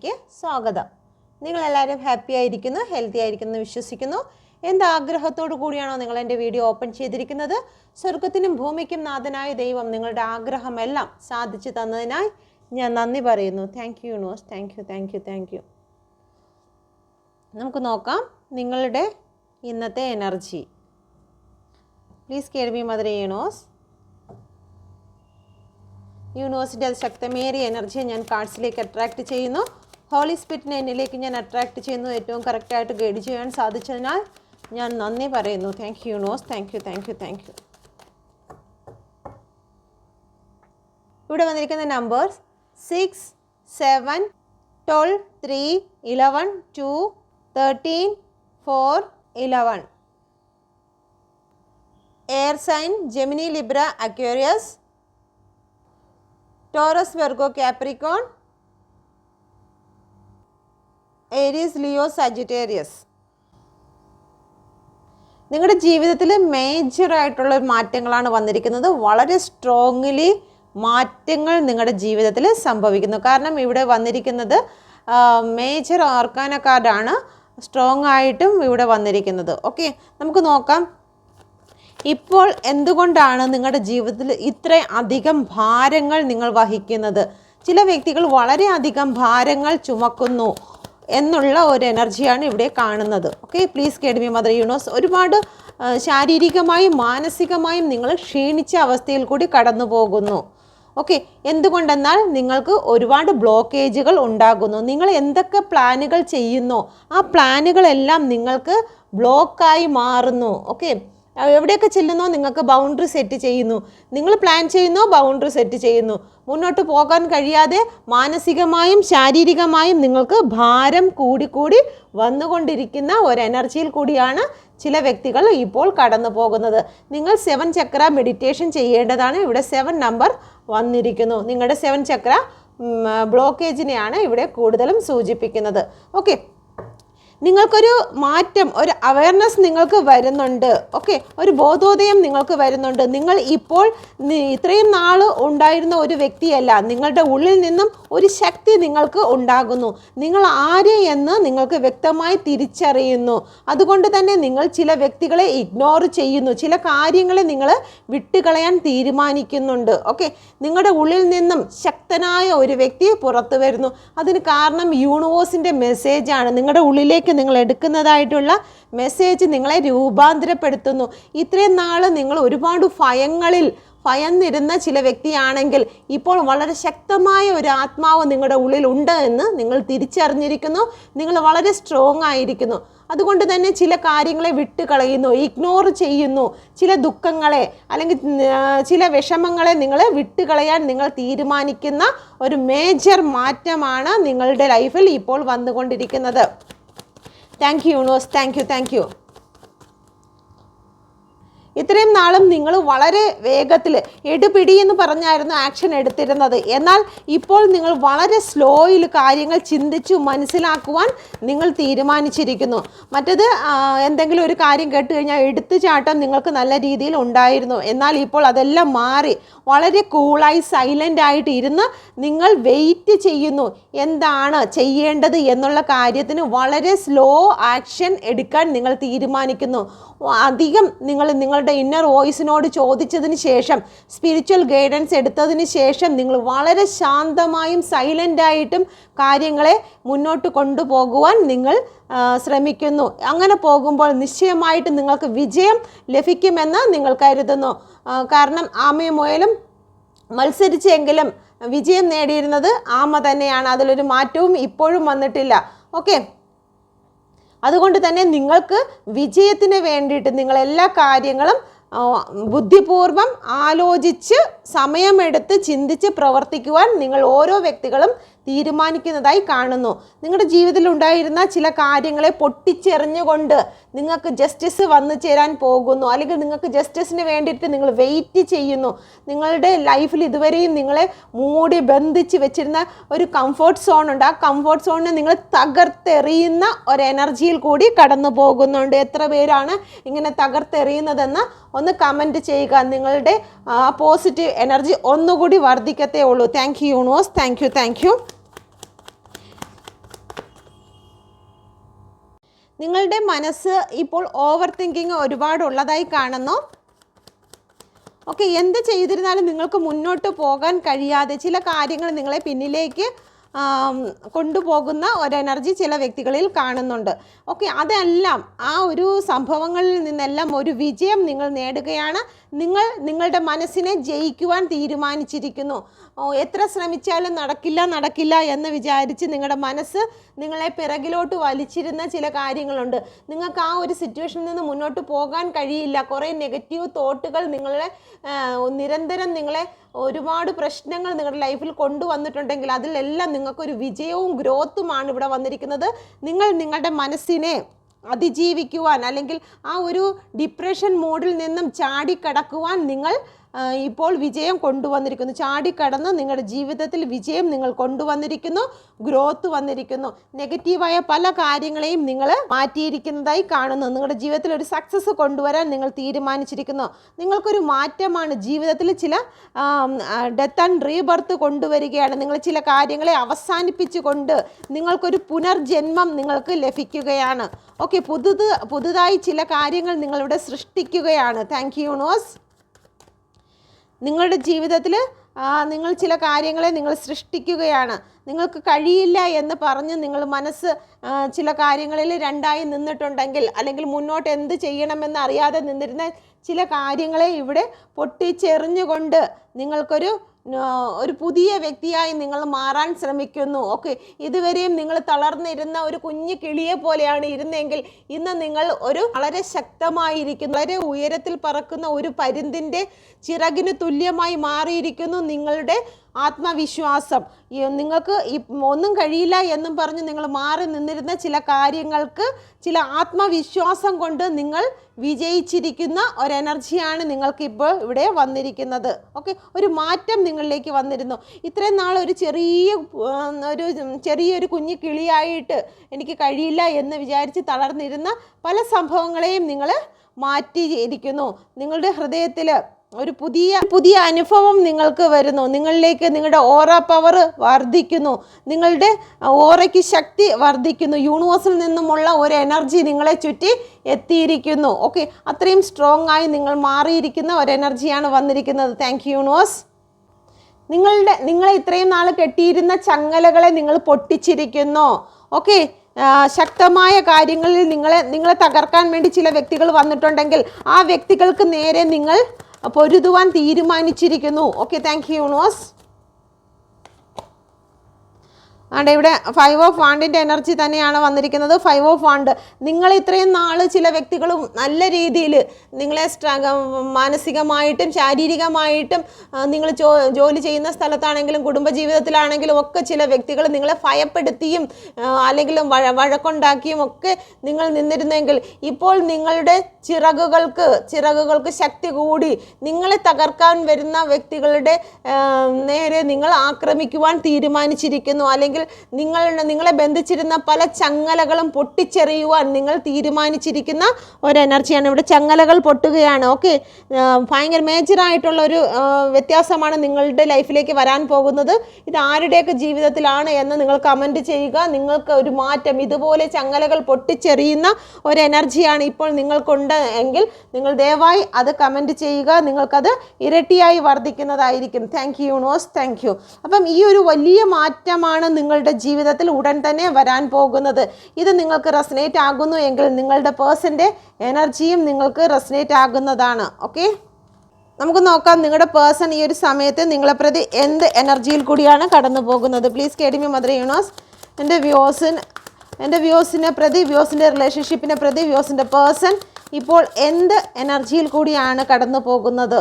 ചാനലിലേക്ക് സ്വാഗതം. നിങ്ങളെല്ലാവരും ഹാപ്പി ആയിരിക്കുന്നു, ഹെൽത്തി ആയിരിക്കുന്നു വിശ്വസിക്കുന്നു. എന്ത് ആഗ്രഹത്തോടു കൂടിയാണോ നിങ്ങൾ എൻ്റെ വീഡിയോ ഓപ്പൺ ചെയ്തിരിക്കുന്നത്? സ്വർഗത്തിനും ഭൂമിക്കും നാഥനായ ദൈവം നിങ്ങളുടെ ആഗ്രഹമെല്ലാം സാധിച്ചു തന്നതിനായി ഞാൻ നന്ദി പറയുന്നു. Thank you universe, thank you. നമുക്ക് നോക്കാം നിങ്ങളുടെ ഇന്നത്തെ energy. Please guide me mother യൂണിവേഴ്സിൻ്റെ ശക്തമേറിയ എനർജിയെ ഞാൻ കാർഡ്സിലേക്ക് അട്രാക്റ്റ് ചെയ്യുന്നു. ഹോളി സ്പിരിറ്റിനെ എന്നിലേക്ക് ഞാൻ അട്രാക്റ്റ് ചെയ്യുന്നു. ഏറ്റവും കറക്റ്റായിട്ട് ഗൈഡ് ചെയ്യാൻ സാധിച്ചതിനാൽ ഞാൻ നന്ദി പറയുന്നു. Thank you universe, thank you. ഇവിടെ വന്നിരിക്കുന്ന numbers 6, 7, 12, 3, 11, 2, 13, 4, 11. Air sign Gemini, Libra, Aquarius, Taurus, Virgo, Capricorn, Aries, Leo, Sagittarius. നിങ്ങളുടെ ജീവിതത്തിൽ മേജറായിട്ടുള്ള മാറ്റങ്ങളാണ് വന്നിരിക്കുന്നത്. വളരെ സ്ട്രോങ്ലി മാറ്റങ്ങൾ നിങ്ങളുടെ ജീവിതത്തിൽ സംഭവിക്കുന്നു. കാരണം ഇവിടെ വന്നിരിക്കുന്നത് മേജർ ആർക്കാന കാർഡാണ്, സ്ട്രോങ് ആയിട്ടും ഇവിടെ വന്നിരിക്കുന്നത്. ഓക്കെ, നമുക്ക് നോക്കാം ഇപ്പോൾ എന്തുകൊണ്ടാണ് നിങ്ങളുടെ ജീവിതത്തിൽ ഇത്രയും അധികം ഭാരങ്ങൾ നിങ്ങൾ വഹിക്കുന്നത്. ചില വ്യക്തികൾ വളരെയധികം ഭാരങ്ങൾ ചുമക്കുന്നു എന്നുള്ള ഒരു എനർജിയാണ് ഇവിടെ കാണുന്നത്. Okay, please guide me mother universe. ഒരുപാട് ശാരീരികമായും മാനസികമായും നിങ്ങൾ ക്ഷീണിച്ച അവസ്ഥയിൽ കൂടി കടന്നു പോകുന്നു. ഓക്കെ, എന്തുകൊണ്ടെന്നാൽ നിങ്ങൾക്ക് ഒരുപാട് ബ്ലോക്കേജുകൾ ഉണ്ടാകുന്നു. നിങ്ങൾ എന്തൊക്കെ പ്ലാനുകൾ ചെയ്യുന്നോ ആ പ്ലാനുകളെല്ലാം നിങ്ങൾക്ക് ബ്ലോക്കായി മാറുന്നു. ഓക്കെ, എവിടെയൊക്കെ ചെല്ലുന്നോ നിങ്ങൾക്ക് ബൗണ്ടറി സെറ്റ് ചെയ്യുന്നു. നിങ്ങൾ പ്ലാൻ ചെയ്യുന്നോ ബൗണ്ടറി സെറ്റ് ചെയ്യുന്നു. മുന്നോട്ട് പോകാൻ കഴിയാതെ മാനസികമായും ശാരീരികമായും നിങ്ങൾക്ക് ഭാരം കൂടി വന്നുകൊണ്ടിരിക്കുന്ന ഒരു എനർജിയിൽ കൂടിയാണ് ചില വ്യക്തികൾ ഇപ്പോൾ കടന്നു പോകുന്നത്. നിങ്ങൾ 7 ചക്ര മെഡിറ്റേഷൻ ചെയ്യേണ്ടതാണ്. ഇവിടെ 7 നമ്പർ വന്നിരിക്കുന്നു. നിങ്ങളുടെ 7 ചക്ര ബ്ലോക്കേജിനെയാണ് ഇവിടെ കൂടുതലും സൂചിപ്പിക്കുന്നത്. ഓക്കെ, നിങ്ങൾക്കൊരു മാറ്റം, ഒരു അവയർനെസ് നിങ്ങൾക്ക് വരുന്നുണ്ട്. ഓക്കെ, ഒരു ബോധോദയം നിങ്ങൾക്ക് വരുന്നുണ്ട്. നിങ്ങൾ ഇപ്പോൾ ഇത്രയും നാൾ ഉണ്ടായിരുന്ന ഒരു വ്യക്തിയല്ല. നിങ്ങളുടെ ഉള്ളിൽ നിന്നും ഒരു ശക്തി നിങ്ങൾക്ക് ഉണ്ടാകുന്നു. നിങ്ങൾ ആര് എന്ന് നിങ്ങൾക്ക് വ്യക്തമായി തിരിച്ചറിയുന്നു. അതുകൊണ്ട് തന്നെ നിങ്ങൾ ചില വ്യക്തികളെ ഇഗ്നോർ ചെയ്യുന്നു. ചില കാര്യങ്ങളെ നിങ്ങൾ വിട്ടുകളയാൻ തീരുമാനിക്കുന്നുണ്ട്. ഓക്കെ, നിങ്ങളുടെ ഉള്ളിൽ നിന്നും ശക്തനായ ഒരു വ്യക്തി പുറത്തു വരുന്നു. അതിന് കാരണം യൂണിവേഴ്സിൻ്റെ മെസ്സേജാണ്. നിങ്ങളുടെ ഉള്ളിലേക്ക് നിങ്ങൾ എടുക്കുന്നതായിട്ടുള്ള മെസ്സേജ് നിങ്ങളെ രൂപാന്തരപ്പെടുത്തുന്നു. ഇത്രയും നാൾ നിങ്ങൾ ഒരുപാട് ഭയന്നിരുന്ന ചില വ്യക്തിയാണെങ്കിൽ ഇപ്പോൾ വളരെ ശക്തമായ ഒരു ആത്മാവ് നിങ്ങളുടെ ഉള്ളിൽ ഉണ്ട് എന്ന് നിങ്ങൾ തിരിച്ചറിഞ്ഞിരിക്കുന്നു. നിങ്ങൾ വളരെ സ്ട്രോങ് ആയിരിക്കുന്നു. അതുകൊണ്ട് തന്നെ ചില കാര്യങ്ങളെ വിട്ടുകളയുന്നു, ഇഗ്നോർ ചെയ്യുന്നു. ചില ദുഃഖങ്ങളെ അല്ലെങ്കിൽ ചില വിഷമങ്ങളെ നിങ്ങൾ വിട്ടുകളയാൻ നിങ്ങൾ തീരുമാനിക്കുന്ന ഒരു മേജർ മാറ്റമാണ് നിങ്ങളുടെ ലൈഫിൽ ഇപ്പോൾ വന്നുകൊണ്ടിരിക്കുന്നത്. Thank you universe, thank U. ഇത്രയും നാളും നിങ്ങൾ വളരെ വേഗത്തിൽ എടുപിടി എന്ന് പറഞ്ഞായിരുന്നു ആക്ഷൻ എടുത്തിരുന്നത്. എന്നാൽ ഇപ്പോൾ നിങ്ങൾ വളരെ സ്ലോയിൽ കാര്യങ്ങൾ ചിന്തിച്ചു മനസ്സിലാക്കുവാൻ നിങ്ങൾ തീരുമാനിച്ചിരിക്കുന്നു. മറ്റത് എന്തെങ്കിലും ഒരു കാര്യം കേട്ട് കഴിഞ്ഞാൽ എടുത്തുചാട്ടം നിങ്ങൾക്ക് നല്ല രീതിയിൽ ഉണ്ടായിരുന്നു. എന്നാൽ ഇപ്പോൾ അതെല്ലാം മാറി വളരെ കൂളായി സൈലൻ്റ് ആയിട്ട് ഇരുന്ന് നിങ്ങൾ വെയിറ്റ് ചെയ്യുന്നു. എന്താണ് ചെയ്യേണ്ടത് എന്നുള്ള കാര്യത്തിന് വളരെ സ്ലോ ആക്ഷൻ എടുക്കാൻ നിങ്ങൾ തീരുമാനിക്കുന്നു. അധികം നിങ്ങളുടെ ഇന്നർ വോയിസിനോട് ചോദിച്ചതിന് ശേഷം, സ്പിരിച്വൽ ഗൈഡൻസ് എടുത്തതിന് ശേഷം നിങ്ങൾ വളരെ ശാന്തമായും സൈലൻ്റായിട്ടും കാര്യങ്ങളെ മുന്നോട്ട് കൊണ്ടുപോകുവാൻ നിങ്ങൾ ശ്രമിക്കുന്നു. അങ്ങനെ പോകുമ്പോൾ നിശ്ചയമായിട്ട് നിങ്ങൾക്ക് വിജയം ലഭിക്കുമെന്ന് നിങ്ങൾ കരുതുന്നു. കാരണം ആമയും മുയലും മത്സരിച്ചെങ്കിലും വിജയം നേടിയിരുന്നത് ആമ തന്നെയാണ്. അതിലൊരു മാറ്റവും ഇപ്പോഴും വന്നിട്ടില്ല. ഓക്കെ, അതുകൊണ്ട് തന്നെ നിങ്ങൾക്ക് വിജയത്തിന് വേണ്ടിയിട്ട് നിങ്ങൾ എല്ലാ കാര്യങ്ങളും ബുദ്ധിപൂർവം ആലോചിച്ച് സമയമെടുത്ത് ചിന്തിച്ച് പ്രവർത്തിക്കുവാൻ നിങ്ങൾ ഓരോ വ്യക്തികളും തീരുമാനിക്കുന്നതായി കാണുന്നു. നിങ്ങളുടെ ജീവിതത്തിൽ ഉണ്ടായിരുന്ന ചില കാര്യങ്ങളെ പൊട്ടിച്ചെറിഞ്ഞുകൊണ്ട് നിങ്ങൾക്ക് ജസ്റ്റിസ് വന്നു ചേരാൻ പോകുന്നു. അല്ലെങ്കിൽ നിങ്ങൾക്ക് ജസ്റ്റിസിന് വേണ്ടിയിട്ട് നിങ്ങൾ വെയിറ്റ് ചെയ്യുന്നു. നിങ്ങളുടെ ലൈഫിൽ ഇതുവരെയും നിങ്ങളെ മൂടി ബന്ധിച്ച് വെച്ചിരുന്ന ഒരു കംഫർട്ട് സോൺ ഉണ്ട്. ആ കംഫർട്ട് സോണിനെ നിങ്ങൾ തകർത്തെറിയുന്ന ഒരു എനർജിയിൽ കൂടി കടന്നു പോകുന്നുണ്ട്. എത്ര പേരാണ് ഇങ്ങനെ തകർത്തെറിയുന്നതെന്ന് ഒന്ന് കമൻറ്റ് ചെയ്യുക. നിങ്ങളുടെ പോസിറ്റീവ് എനർജി ഒന്നുകൂടി വർദ്ധിക്കത്തേ ഉള്ളൂ. Thank you universe, thank U. നിങ്ങളുടെ മനസ്സ് ഇപ്പോൾ ഓവർ തിങ്കിങ് ഒരുപാടുള്ളതായി കാണുന്നു. ഓക്കെ, എന്ത് ചെയ്തിരുന്നാലും നിങ്ങൾക്ക് മുന്നോട്ട് പോകാൻ കഴിയാതെ ചില കാര്യങ്ങൾ നിങ്ങളെ പിന്നിലേക്ക് കൊണ്ടുപോകുന്ന ഒരു എനർജി ചില വ്യക്തികളിൽ കാണുന്നുണ്ട്. ഓക്കെ, അതെല്ലാം ആ ഒരു സംഭവങ്ങളിൽ നിന്നെല്ലാം ഒരു വിജയം നിങ്ങൾ നേടുകയാണ്. നിങ്ങൾ നിങ്ങളുടെ മനസ്സിനെ ജയിക്കുവാൻ തീരുമാനിച്ചിരിക്കുന്നു. എത്ര ശ്രമിച്ചാലും നടക്കില്ല എന്ന് വിചാരിച്ച് നിങ്ങളുടെ മനസ്സ് നിങ്ങളെ പിറകിലോട്ട് വലിച്ചിരുന്ന ചില കാര്യങ്ങളുണ്ട്. നിങ്ങൾക്ക് ആ ഒരു സിറ്റുവേഷനിൽ നിന്ന് മുന്നോട്ട് പോകാൻ കഴിയില്ല. കുറേ നെഗറ്റീവ് തോട്ടുകൾ നിങ്ങളെ നിരന്തരം നിങ്ങളെ ഒരുപാട് പ്രശ്നങ്ങൾ നിങ്ങളുടെ ലൈഫിൽ കൊണ്ടുവന്നിട്ടുണ്ടെങ്കിൽ അതിലെല്ലാം നിങ്ങൾക്കൊരു വിജയവും ഗ്രോത്തുമാണ് ഇവിടെ വന്നിരിക്കുന്നത്. നിങ്ങൾ നിങ്ങളുടെ മനസ്സിനെ അതിജീവിക്കുവാൻ അല്ലെങ്കിൽ ആ ഒരു ഡിപ്രഷൻ മൂഡിൽ നിന്നും ചാടിക്കടക്കുവാൻ നിങ്ങൾ ഇപ്പോൾ വിജയം കൊണ്ടുവന്നിരിക്കുന്നു. ചാടിക്കടന്ന് നിങ്ങളുടെ ജീവിതത്തിൽ വിജയം നിങ്ങൾ കൊണ്ടുവന്നിരിക്കുന്നു, ഗ്രോത്ത് വന്നിരിക്കുന്നു. നെഗറ്റീവായ പല കാര്യങ്ങളെയും നിങ്ങൾ മാറ്റിയിരിക്കുന്നതായി കാണുന്നു. നിങ്ങളുടെ ജീവിതത്തിൽ ഒരു സക്സസ് കൊണ്ടുവരാൻ നിങ്ങൾ തീരുമാനിച്ചിരിക്കുന്നു. നിങ്ങൾക്കൊരു മാറ്റമാണ് ജീവിതത്തിൽ. ചില ഡെത്ത് ആൻഡ് റീബർത്ത് കൊണ്ടുവരികയാണ്. നിങ്ങൾ ചില കാര്യങ്ങളെ അവസാനിപ്പിച്ചുകൊണ്ട് നിങ്ങൾക്കൊരു പുനർജന്മം നിങ്ങൾക്ക് ലഭിക്കുകയാണ്. ഓക്കെ, പുതുതായി ചില കാര്യങ്ങൾ നിങ്ങളിവിടെ സൃഷ്ടിക്കുകയാണ്. Thank you universe. നിങ്ങളുടെ ജീവിതത്തിൽ നിങ്ങൾ ചില കാര്യങ്ങളെ നിങ്ങൾ സൃഷ്ടിക്കുകയാണ്. നിങ്ങൾക്ക് കഴിയില്ല എന്ന് പറഞ്ഞ് നിങ്ങൾ മനസ്സ് ചില കാര്യങ്ങളിൽ രണ്ടായി നിന്നിട്ടുണ്ടെങ്കിൽ അല്ലെങ്കിൽ മുന്നോട്ട് എന്ത് ചെയ്യണമെന്ന് അറിയാതെ നിന്നിരുന്ന ചില കാര്യങ്ങളെ ഇവിടെ പൊട്ടിച്ചെറിഞ്ഞുകൊണ്ട് നിങ്ങൾക്കൊരു പുതിയ വ്യക്തിയായി നിങ്ങൾ മാറാൻ ശ്രമിക്കുന്നു. ഓക്കെ, ഇതുവരെയും നിങ്ങൾ തളർന്നിരുന്ന ഒരു കുഞ്ഞു കിളിയെ പോലെയാണ് ഇരുന്നെങ്കിൽ ഇന്ന് നിങ്ങൾ ഒരു വളരെ ശക്തമായിരിക്കുന്നു, വളരെ ഉയരത്തിൽ പറക്കുന്ന ഒരു പരുന്തിൻ്റെ ചിറകിന് തുല്യമായി മാറിയിരിക്കുന്നു നിങ്ങളുടെ ആത്മവിശ്വാസം. നിങ്ങൾക്ക് ഒന്നും കഴിയില്ല എന്നും പറഞ്ഞ് നിങ്ങൾ മാറി നിന്നിരുന്ന ചില കാര്യങ്ങൾക്ക് ചില ആത്മവിശ്വാസം കൊണ്ട് നിങ്ങൾ വിജയിച്ചിരിക്കുന്ന ഒരു എനർജിയാണ് നിങ്ങൾക്കിപ്പോൾ ഇവിടെ വന്നിരിക്കുന്നത്. ഓക്കെ, ഒരു മാറ്റം നിങ്ങളിലേക്ക് വന്നിരുന്നു. ഇത്രയും നാൾ ഒരു ചെറിയൊരു കുഞ്ഞു കിളിയായിട്ട് എനിക്ക് കഴിയില്ല എന്ന് വിചാരിച്ച് തളർന്നിരുന്ന പല സംഭവങ്ങളെയും നിങ്ങൾ മാറ്റിയിരിക്കുന്നു. നിങ്ങളുടെ ഹൃദയത്തിൽ ഒരു പുതിയ അനുഭവം നിങ്ങൾക്ക് വരുന്നു. നിങ്ങളിലേക്ക് നിങ്ങളുടെ ഓറ പവർ വർദ്ധിക്കുന്നു, നിങ്ങളുടെ ഓറയ്ക്ക് ശക്തി വർദ്ധിക്കുന്നു. യൂണിവേഴ്സിൽ നിന്നുമുള്ള ഒരു എനർജി നിങ്ങളെ ചുറ്റി എത്തിയിരിക്കുന്നു. ഓക്കെ, അത്രയും സ്ട്രോങ് ആയി നിങ്ങൾ മാറിയിരിക്കുന്ന ഒരു എനർജിയാണ് വന്നിരിക്കുന്നത്. Thank you universe. നിങ്ങളെ ഇത്രയും നാൾ കെട്ടിയിരുന്ന ചങ്ങലകളെ നിങ്ങൾ പൊട്ടിച്ചിരിക്കുന്നു. ഓക്കെ, ശക്തമായ കാര്യങ്ങളിൽ നിങ്ങളെ തകർക്കാൻ വേണ്ടി ചില വ്യക്തികൾ വന്നിട്ടുണ്ടെങ്കിൽ ആ വ്യക്തികൾക്ക് നേരെ നിങ്ങൾ പൊരുതുവാൻ തീരുമാനിച്ചിരിക്കുന്നു. Okay, thank you universe. And ഇവിടെ 5 ഓഫ് വാണ്ടിൻ്റെ എനർജി തന്നെയാണ് വന്നിരിക്കുന്നത്. 5 ഓഫ് വാണ്ട്. നിങ്ങൾ ഇത്രയും നാൾ ചില വ്യക്തികളും നല്ല രീതിയിൽ നിങ്ങളെ മാനസികമായിട്ടും ശാരീരികമായിട്ടും നിങ്ങൾ ജോലി ചെയ്യുന്ന സ്ഥലത്താണെങ്കിലും കുടുംബജീവിതത്തിലാണെങ്കിലും ഒക്കെ ചില വ്യക്തികൾ നിങ്ങളെ ഭയപ്പെടുത്തിയും അല്ലെങ്കിൽ വഴക്കുണ്ടാക്കിയും ഒക്കെ നിങ്ങൾ നിന്നിരുന്നെങ്കിൽ ഇപ്പോൾ നിങ്ങളുടെ ചിറകുകൾക്ക് ശക്തി കൂടി നിങ്ങളെ തകർക്കാൻ വരുന്ന വ്യക്തികളുടെ നേരെ നിങ്ങൾ ആക്രമിക്കുവാൻ തീരുമാനിച്ചിരിക്കുന്നു. അല്ലെങ്കിൽ നിങ്ങളെ ബന്ധിച്ചിരുന്ന പല ചങ്ങലകളും പൊട്ടിച്ചെറിയുവാൻ നിങ്ങൾ തീരുമാനിച്ചിരിക്കുന്ന ഒരു എനർജിയാണ്. ഇവിടെ ചങ്ങലകൾ പൊട്ടുകയാണ്. ഓക്കെ, ഭയങ്കര മേജറായിട്ടുള്ള ഒരു വ്യത്യാസമാണ് നിങ്ങളുടെ ലൈഫിലേക്ക് വരാൻ പോകുന്നത്. ഇത് ആരുടെയൊക്കെ ജീവിതത്തിലാണ് എന്ന് നിങ്ങൾ കമൻറ്റ് ചെയ്യുക. നിങ്ങൾക്ക് ഒരു മാറ്റം, ഇതുപോലെ ചങ്ങലകൾ പൊട്ടിച്ചെറിയുന്ന ഒരു എനർജിയാണ് ഇപ്പോൾ നിങ്ങൾക്കുണ്ട് എങ്കിൽ നിങ്ങൾ ദയവായി അത് കമൻറ്റ് ചെയ്യുക. നിങ്ങൾക്കത് ഇരട്ടിയായി വർദ്ധിക്കുന്നതായിരിക്കും. Thank you universe, thank you. അപ്പം ഈ ഒരു വലിയ മാറ്റമാണ് നിങ്ങളുടെ ജീവിതത്തിൽ ഉടൻ തന്നെ വരാൻ പോകുന്നത്. ഇത് നിങ്ങൾക്ക് റെസനേറ്റ് ആകുന്നു എങ്കിൽ നിങ്ങളുടെ പേഴ്സൻ്റെ എനർജിയും നിങ്ങൾക്ക് റെസനേറ്റ് ആകുന്നതാണ്. ഓക്കെ, നമുക്ക് നോക്കാം നിങ്ങളുടെ പേഴ്സൺ ഈ ഒരു സമയത്ത് നിങ്ങളെ പ്രതി എന്ത് എനർജിയിൽ കൂടിയാണ് കടന്നു പോകുന്നത്. Please guide me mother universe. എൻ്റെ വ്യൂസിനെ പ്രതി, വ്യൂസിൻ്റെ റിലേഷൻഷിപ്പിനെ പ്രതി വ്യൂസിൻ്റെ പേഴ്സൺ ഇപ്പോൾ എന്ത് എനർജിയിൽ കൂടിയാണ് കടന്നു പോകുന്നത്.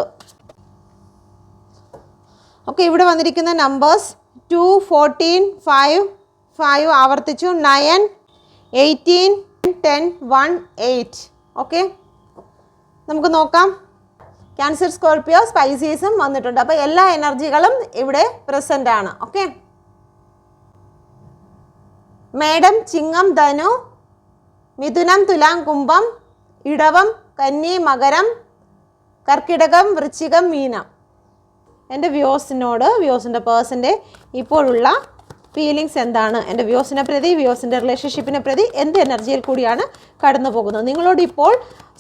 ഓക്കെ, ഇവിടെ വന്നിരിക്കുന്ന നമ്പേഴ്സ് 2, 14, 5 ആവർത്തിച്ചു, 9, 18, 10, 1, 8. ഓക്കെ, നമുക്ക് നോക്കാം. ക്യാൻസർ, സ്കോർപ്പിയോ, സ്പൈസീസും വന്നിട്ടുണ്ട്. അപ്പോൾ എല്ലാ എനർജികളും ഇവിടെ പ്രസൻ്റ് ആണ്. ഓക്കെ, മേടം, ചിങ്ങം, ധനു, മിഥുനം, തുലാം, കുംഭം, ഇടവം, കന്നി, മകരം, കർക്കിടകം, വൃശ്ചികം, മീനം. എൻ്റെ വ്യൂസിൻ്റെ പേഴ്സൻ്റെ ഇപ്പോഴുള്ള ഫീലിങ്സ് എന്താണ്, എൻ്റെ വ്യൂസിനെ പ്രതി, വ്യൂസിൻ്റെ റിലേഷൻഷിപ്പിനെ പ്രതി എന്ത് എനർജിയിൽ കൂടിയാണ് കടന്നു പോകുന്നത്. നിങ്ങളോട് ഇപ്പോൾ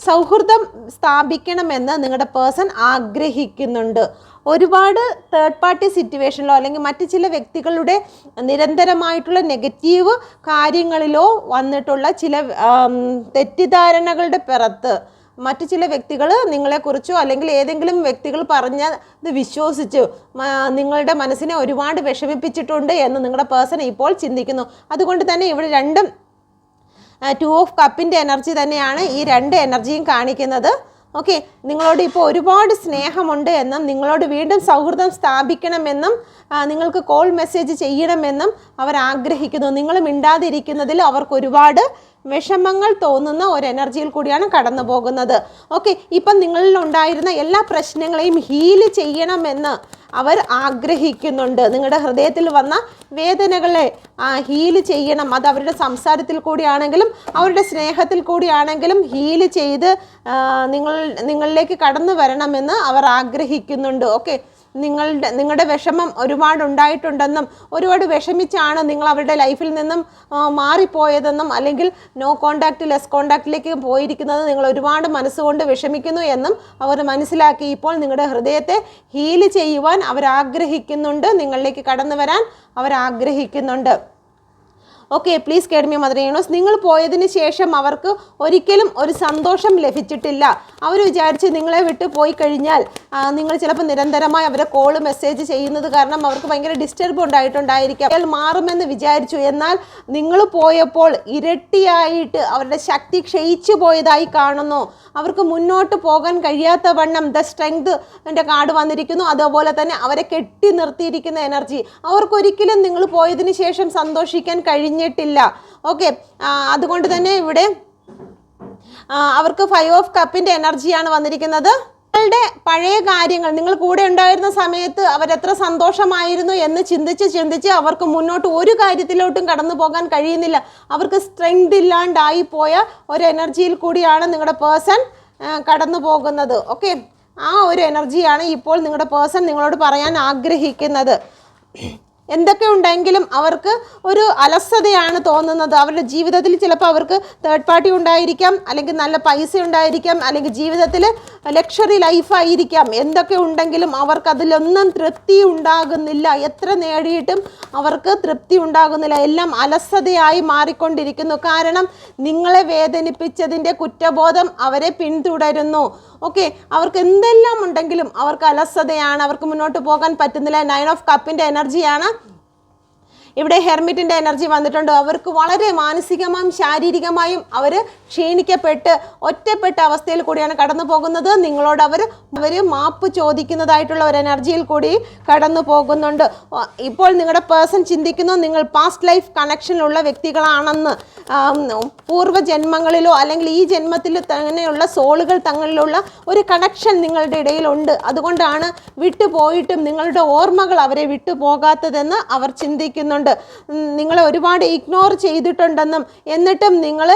സൗഹൃദം സ്ഥാപിക്കണമെന്ന് നിങ്ങളുടെ പേഴ്സൺ ആഗ്രഹിക്കുന്നുണ്ട്. ഒരുപാട് തേർഡ് പാർട്ടി സിറ്റുവേഷനിലോ അല്ലെങ്കിൽ മറ്റു ചില വ്യക്തികളുടെ നിരന്തരമായിട്ടുള്ള നെഗറ്റീവ് കാര്യങ്ങളിലോ വന്നിട്ടുള്ള ചില തെറ്റിദ്ധാരണകളുടെ പുറത്ത് മറ്റു ചില വ്യക്തികൾ നിങ്ങളെക്കുറിച്ചോ അല്ലെങ്കിൽ ഏതെങ്കിലും വ്യക്തികൾ പറഞ്ഞത് വിശ്വസിച്ച് നിങ്ങളുടെ മനസ്സിനെ ഒരുപാട് വിഷമിപ്പിച്ചിട്ടുണ്ട് എന്ന് നിങ്ങളുടെ പേഴ്സൺ ഇപ്പോൾ ചിന്തിക്കുന്നു. അതുകൊണ്ട് തന്നെ ഇവിടെ രണ്ടും 2 ഓഫ് കപ്പിൻ്റെ എനർജി തന്നെയാണ് ഈ രണ്ട് എനർജിയും കാണിക്കുന്നത്. ഓക്കെ, നിങ്ങളോട് ഇപ്പോൾ ഒരുപാട് സ്നേഹമുണ്ട് എന്നും നിങ്ങളോട് വീണ്ടും സൗഹൃദം സ്ഥാപിക്കണമെന്നും നിങ്ങൾക്ക് കോൾ മെസ്സേജ് ചെയ്യണമെന്നും അവർ ആഗ്രഹിക്കുന്നു. നിങ്ങൾ മിണ്ടാതിരിക്കുന്നതിൽ അവർക്ക് ഒരുപാട് വിഷമങ്ങൾ തോന്നുന്ന ഒരു എനർജിയിൽ കൂടിയാണ് കടന്നു പോകുന്നത്. ഓക്കെ, ഇപ്പം നിങ്ങളിൽ ഉണ്ടായിരുന്ന എല്ലാ പ്രശ്നങ്ങളെയും ഹീല് ചെയ്യണമെന്ന് അവർ ആഗ്രഹിക്കുന്നുണ്ട്. നിങ്ങളുടെ ഹൃദയത്തിൽ വന്ന വേദനകളെ ഹീല് ചെയ്യണം. അത് അവരുടെ സംസാരത്തിൽ കൂടിയാണെങ്കിലും അവരുടെ സ്നേഹത്തിൽ കൂടിയാണെങ്കിലും ഹീല് ചെയ്ത് നിങ്ങളിലേക്ക് കടന്നു വരണമെന്ന് അവർ ആഗ്രഹിക്കുന്നുണ്ട്. ഓക്കെ, നിങ്ങളുടെ വിഷമം ഒരുപാടുണ്ടായിട്ടുണ്ടെന്നും ഒരുപാട് വിഷമിച്ചാണ് നിങ്ങൾ അവരുടെ ലൈഫിൽ നിന്നും മാറിപ്പോയതെന്നും അല്ലെങ്കിൽ നോ കോണ്ടാക്റ്റ് ലെസ് കോണ്ടാക്റ്റിലേക്ക് പോയിരിക്കുന്നത് നിങ്ങൾ ഒരുപാട് മനസ്സുകൊണ്ട് വിഷമിക്കുന്നു എന്നും അവർ മനസ്സിലാക്കി ഇപ്പോൾ നിങ്ങളുടെ ഹൃദയത്തെ ഹീല് ചെയ്യുവാൻ അവർ ആഗ്രഹിക്കുന്നുണ്ട്. നിങ്ങളിലേക്ക് കടന്നു വരാൻ അവർ ആഗ്രഹിക്കുന്നുണ്ട്. Okay, please കേഡ് me mother universe. നിങ്ങൾ പോയതിന് ശേഷം അവർക്ക് ഒരിക്കലും ഒരു സന്തോഷം ലഭിച്ചിട്ടില്ല. അവർ വിചാരിച്ച് നിങ്ങളെ വിട്ട് പോയി കഴിഞ്ഞാൽ നിങ്ങൾ ചിലപ്പോൾ നിരന്തരമായി അവരെ കോള് മെസ്സേജ് ചെയ്യുന്നത് കാരണം അവർക്ക് ഭയങ്കര ഡിസ്റ്റർബ് ഉണ്ടായിട്ടുണ്ടായിരിക്കാം. അയാൾ മാറുമെന്ന് വിചാരിച്ചു. എന്നാൽ നിങ്ങൾ പോയപ്പോൾ ഇരട്ടിയായിട്ട് അവരുടെ ശക്തി ക്ഷയിച്ചു പോയതായി കാണുന്നു. അവർക്ക് മുന്നോട്ട് പോകാൻ കഴിയാത്ത വണ്ണം ദ സ്ട്രെങ്ത് എൻ്റെ കാർഡ് വന്നിരിക്കുന്നു. അതുപോലെ തന്നെ അവരെ കെട്ടി നിർത്തിയിരിക്കുന്ന എനർജി അവർക്കൊരിക്കലും നിങ്ങൾ പോയതിന് ശേഷം സന്തോഷിക്കാൻ കഴിഞ്ഞിട്ടില്ല. ഓക്കെ, അതുകൊണ്ട് തന്നെ ഇവിടെ അവർക്ക് 5 ഓഫ് കപ്പിൻ്റെ എനർജിയാണ് വന്നിരിക്കുന്നത്. നിങ്ങളുടെ പഴയ കാര്യങ്ങൾ, നിങ്ങൾ കൂടെ ഉണ്ടായിരുന്ന സമയത്ത് അവരെത്ര സന്തോഷമായിരുന്നു എന്ന് ചിന്തിച്ച് അവർക്ക് മുന്നോട്ട് ഒരു കാര്യത്തിലോട്ടും കടന്നു പോകാൻ കഴിയുന്നില്ല. അവർക്ക് സ്ട്രെങ്ത് ഇല്ലാണ്ടായി പോയ ഒരു എനർജിയിൽ കൂടിയാണ് നിങ്ങളുടെ പേഴ്സൺ കടന്നു പോകുന്നത്. ഓക്കെ, ആ ഒരു എനർജിയാണ് ഇപ്പോൾ നിങ്ങളുടെ പേഴ്സൺ നിങ്ങളോട് പറയാൻ ആഗ്രഹിക്കുന്നത്. എന്തൊക്കെ ഉണ്ടെങ്കിലും അവർക്ക് ഒരു അലസതയാണ് തോന്നുന്നത്. അവരുടെ ജീവിതത്തിൽ ചിലപ്പോൾ അവർക്ക് തേർഡ് പാർട്ടി ഉണ്ടായിരിക്കാം, അല്ലെങ്കിൽ നല്ല പൈസ ഉണ്ടായിരിക്കാം, അല്ലെങ്കിൽ ജീവിതത്തിൽ ലക്ഷറി ലൈഫായിരിക്കാം. എന്തൊക്കെ ഉണ്ടെങ്കിലും അവർക്ക് അതിലൊന്നും തൃപ്തി ഉണ്ടാകുന്നില്ല. എത്ര നേടിയിട്ടും അവർക്ക് തൃപ്തി ഉണ്ടാകുന്നില്ല. എല്ലാം അലസതയായി മാറിക്കൊണ്ടിരിക്കുന്നു. കാരണം നിങ്ങളെ വേദനിപ്പിച്ചതിൻ്റെ കുറ്റബോധം അവരെ പിന്തുടരുന്നു. ഓക്കെ, അവർക്ക് എന്തെല്ലാം ഉണ്ടെങ്കിലും അവർക്ക് അലസതയാണ്, അവർക്ക് മുന്നോട്ട് പോകാൻ പറ്റുന്നില്ല. 9 ഓഫ് കപ്പിൻ്റെ എനർജിയാണ്. ഇവിടെ ഹെർമിറ്റിൻ്റെ എനർജി വന്നിട്ടുണ്ട്. അവർക്ക് വളരെ മാനസികമായും ശാരീരികമായും അവർ ക്ഷീണിക്കപ്പെട്ട് ഒറ്റപ്പെട്ട അവസ്ഥയിൽ കൂടിയാണ് കടന്നു പോകുന്നത്. നിങ്ങളോട് അവർ മാപ്പ് ചോദിക്കുന്നതായിട്ടുള്ള ഒരു എനർജിയിൽ കൂടി കടന്നു പോകുന്നുണ്ട്. ഇപ്പോൾ നിങ്ങളുടെ പേഴ്സൺ ചിന്തിക്കുന്നു നിങ്ങൾ പാസ്റ്റ് ലൈഫ് കണക്ഷനിലുള്ള വ്യക്തികളാണെന്ന്. പൂർവ്വജന്മങ്ങളിലോ അല്ലെങ്കിൽ ഈ ജന്മത്തിൽ തന്നെയുള്ള സോളുകൾ തങ്ങളിലുള്ള ഒരു കണക്ഷൻ നിങ്ങളുടെ ഇടയിലുണ്ട്. അതുകൊണ്ടാണ് വിട്ടുപോയിട്ടും നിങ്ങളുടെ ഓർമ്മകൾ അവരെ വിട്ടുപോകാത്തതെന്ന് അവർ ചിന്തിക്കുന്നുണ്ട്. നിങ്ങളെ ഒരുപാട് ഇഗ്നോർ ചെയ്തിട്ടുണ്ടെന്നും എന്നിട്ടും നിങ്ങൾ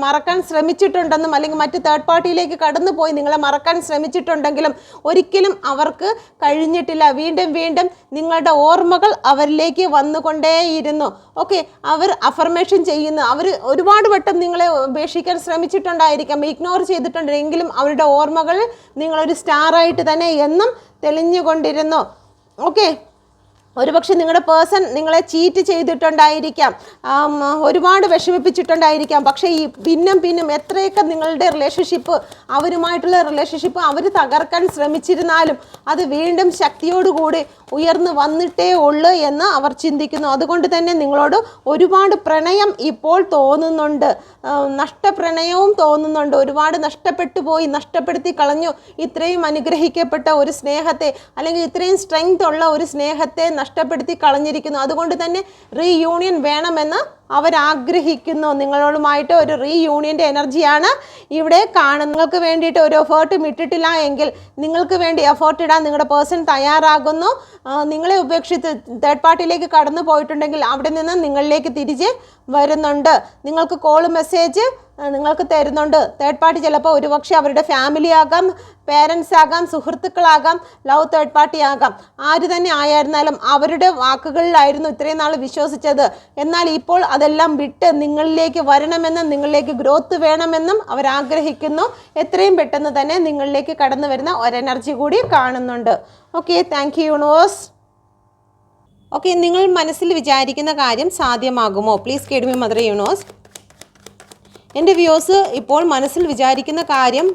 മറക്കാൻ ശ്രമിച്ചിട്ടുണ്ടെന്നും അല്ലെങ്കിൽ മറ്റ് തേർഡ് പാർട്ടിയിലേക്ക് കടന്നുപോയി നിങ്ങളെ മറക്കാൻ ശ്രമിച്ചിട്ടുണ്ടെങ്കിലും ഒരിക്കലും അവർക്ക് കഴിഞ്ഞിട്ടില്ല. വീണ്ടും വീണ്ടും നിങ്ങളുടെ ഓർമ്മകൾ അവരിലേക്ക് വന്നുകൊണ്ടേയിരുന്നു. ഓക്കെ, അവർ അഫർമേഷൻ ചെയ്യുന്നു. അവർ ഒരുപാട് വട്ടം നിങ്ങളെ ഉപേക്ഷിക്കാൻ ശ്രമിച്ചിട്ടുണ്ടായിരിക്കാം, ഇഗ്നോർ ചെയ്തിട്ടുണ്ടെങ്കിലും അവരുടെ ഓർമ്മകൾ നിങ്ങളൊരു സ്റ്റാറായിട്ട് തന്നെ എന്നും തെളിഞ്ഞുകൊണ്ടിരുന്നു. ഓക്കെ, ഒരുപക്ഷെ നിങ്ങളുടെ പേഴ്സൺ നിങ്ങളെ ചീറ്റ് ചെയ്തിട്ടുണ്ടായിരിക്കാം, ഒരുപാട് വിഷമിപ്പിച്ചിട്ടുണ്ടായിരിക്കാം. പക്ഷേ ഈ പിന്നും എത്രയൊക്കെ നിങ്ങളുടെ റിലേഷൻഷിപ്പ് അവരുമായിട്ടുള്ള റിലേഷൻഷിപ്പ് അവർ തകർക്കാൻ ശ്രമിച്ചിരുന്നാലും അത് വീണ്ടും ശക്തിയോടുകൂടി ഉയർന്നു വന്നിട്ടേ ഉള്ളൂ എന്ന് അവർ ചിന്തിക്കുന്നു. അതുകൊണ്ട് തന്നെ നിങ്ങളോട് ഒരുപാട് പ്രണയം ഇപ്പോൾ തോന്നുന്നുണ്ട്, നഷ്ടപ്രണയവും തോന്നുന്നുണ്ട്. ഒരുപാട് നഷ്ടപ്പെടുത്തി കളഞ്ഞു. ഇത്രയും അനുഗ്രഹിക്കപ്പെട്ട ഒരു സ്നേഹത്തെ അല്ലെങ്കിൽ ഇത്രയും സ്ട്രെങ്ത് ഉള്ള ഒരു സ്നേഹത്തെ നഷ്ടപ്പെടുത്തി കളഞ്ഞിരിക്കുന്നു. അതുകൊണ്ട് തന്നെ റീയൂണിയൻ വേണമെന്ന് അവരാഗ്രഹിക്കുന്നു. നിങ്ങളോടുമായിട്ട് ഒരു റീയൂണിയൻ്റെ എനർജിയാണ് ഇവിടെ കാണുന്നത്. നിങ്ങൾക്ക് വേണ്ടിയിട്ട് ഒരു എഫേർട്ടും ഇട്ടിട്ടില്ല എങ്കിൽ നിങ്ങൾക്ക് വേണ്ടി എഫേർട്ട് ഇടാൻ നിങ്ങളുടെ പേഴ്സൺ തയ്യാറാകുന്നു. നിങ്ങളെ ഉപേക്ഷിച്ച് തേർഡ് പാർട്ടിയിലേക്ക് കടന്നു പോയിട്ടുണ്ടെങ്കിൽ അവിടെ നിന്ന് നിങ്ങളിലേക്ക് തിരിച്ച് വരുന്നുണ്ട്. നിങ്ങൾക്ക് കോൾ മെസ്സേജ് നിങ്ങൾക്ക് തരുന്നുണ്ട്. തേർഡ് പാർട്ടി ചിലപ്പോൾ ഒരുപക്ഷെ അവരുടെ ഫാമിലി ആകാം, പേരൻസ് ആകാം, സുഹൃത്തുക്കളാകാം, ലവ് തേർഡ് പാർട്ടി ആകാം. ആര് തന്നെ ആയിരുന്നാലും അവരുടെ വാക്കുകളിലായിരുന്നു ഇത്രയും നാൾ വിശ്വസിച്ചത്. എന്നാൽ ഇപ്പോൾ അതെല്ലാം വിട്ട് നിങ്ങളിലേക്ക് വരണമെന്നും നിങ്ങളിലേക്ക് ഗ്രോത്ത് വേണമെന്നും അവരാഗ്രഹിക്കുന്നു. എത്രയും പെട്ടെന്ന് തന്നെ നിങ്ങളിലേക്ക് കടന്നു വരുന്ന ഒരു എനർജി കൂടി കാണുന്നുണ്ട്. Okay, thank you universe. Okay, നിങ്ങൾ മനസ്സിൽ വിചാരിക്കുന്ന കാര്യം സാധ്യമാകുമോ? Please guide me mother universe. എൻ്റെ വ്യൂസ് ഇപ്പോൾ മനസ്സിൽ വിചാരിക്കുന്ന കാര്യം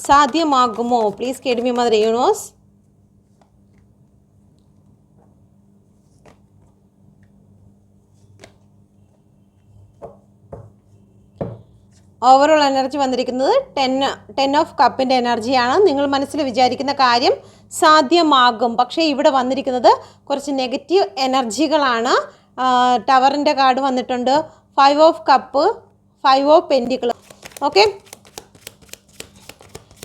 സാധ്യമാകുമോ? Please guide me mother universe. Overall energy വന്നിരിക്കുന്നത് 10 ഓഫ് കപ്പിൻ്റെ എനർജിയാണ്. നിങ്ങൾ മനസ്സിൽ വിചാരിക്കുന്ന കാര്യം സാധ്യമാകും. പക്ഷേ ഇവിടെ വന്നിരിക്കുന്നത് കുറച്ച് നെഗറ്റീവ് എനർജികളാണ്. ടവറിൻ്റെ കാർഡ് വന്നിട്ടുണ്ട്, 5 of cup, 5 of pentacle. Okay,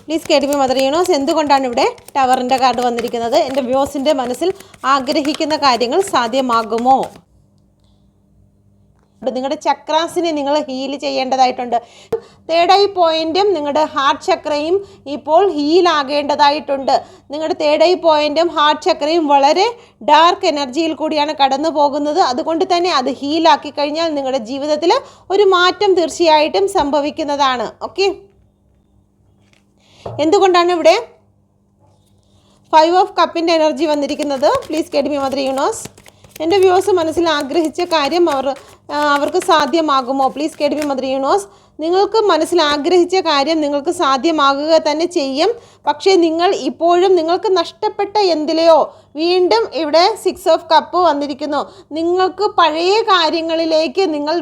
please guide me mother universe. എന്തുകൊണ്ടാണ് ഇവിടെ ടവറിൻ്റെ കാർഡ് വന്നിരിക്കുന്നത്? എൻ്റെ വ്യൂസിൻ്റെ മനസ്സിൽ ആഗ്രഹിക്കുന്ന കാര്യങ്ങൾ സാധ്യമാകുമോ? നിങ്ങളുടെ ചക്രാസിനെ നിങ്ങൾ ഹീൽ ചെയ്യേണ്ടതായിട്ടുണ്ട്. തേർഡ് ഐ പോയിന്റും നിങ്ങളുടെ ഹാർട്ട് ചക്രയും ഇപ്പോൾ ഹീലാകേണ്ടതായിട്ടുണ്ട്. നിങ്ങളുടെ തേർഡ് ഐ പോയിന്റും ഹാർട്ട് ചക്രയും വളരെ ഡാർക്ക് എനർജിയിൽ കൂടിയാണ് കടന്നു പോകുന്നത്. അതുകൊണ്ട് തന്നെ അത് ഹീലാക്കി കഴിഞ്ഞാൽ നിങ്ങളുടെ ജീവിതത്തിൽ ഒരു മാറ്റം തീർച്ചയായിട്ടും സംഭവിക്കുന്നതാണ്. ഓക്കെ, എന്തുകൊണ്ടാണ് ഇവിടെ 5 ഓഫ് കപ്പിൻ്റെ എനർജി വന്നിരിക്കുന്നത്? Please guide me mother universe. എൻ്റെ വ്യൂസ് മനസ്സിൽ ആഗ്രഹിച്ച കാര്യം അവർക്ക് സാധ്യമാകുമോ? Please guide me mother universe. നിങ്ങൾക്ക് മനസ്സിൽ ആഗ്രഹിച്ച കാര്യം നിങ്ങൾക്ക് സാധ്യമാകുക തന്നെ ചെയ്യും. പക്ഷേ നിങ്ങൾ ഇപ്പോഴും നിങ്ങൾക്ക് നഷ്ടപ്പെട്ട എന്തിലെയോ വീണ്ടും ഇവിടെ 6 ഓഫ് കപ്പ് വന്നിരിക്കുന്നു. നിങ്ങൾക്ക് പഴയ കാര്യങ്ങളിലേക്ക് നിങ്ങൾ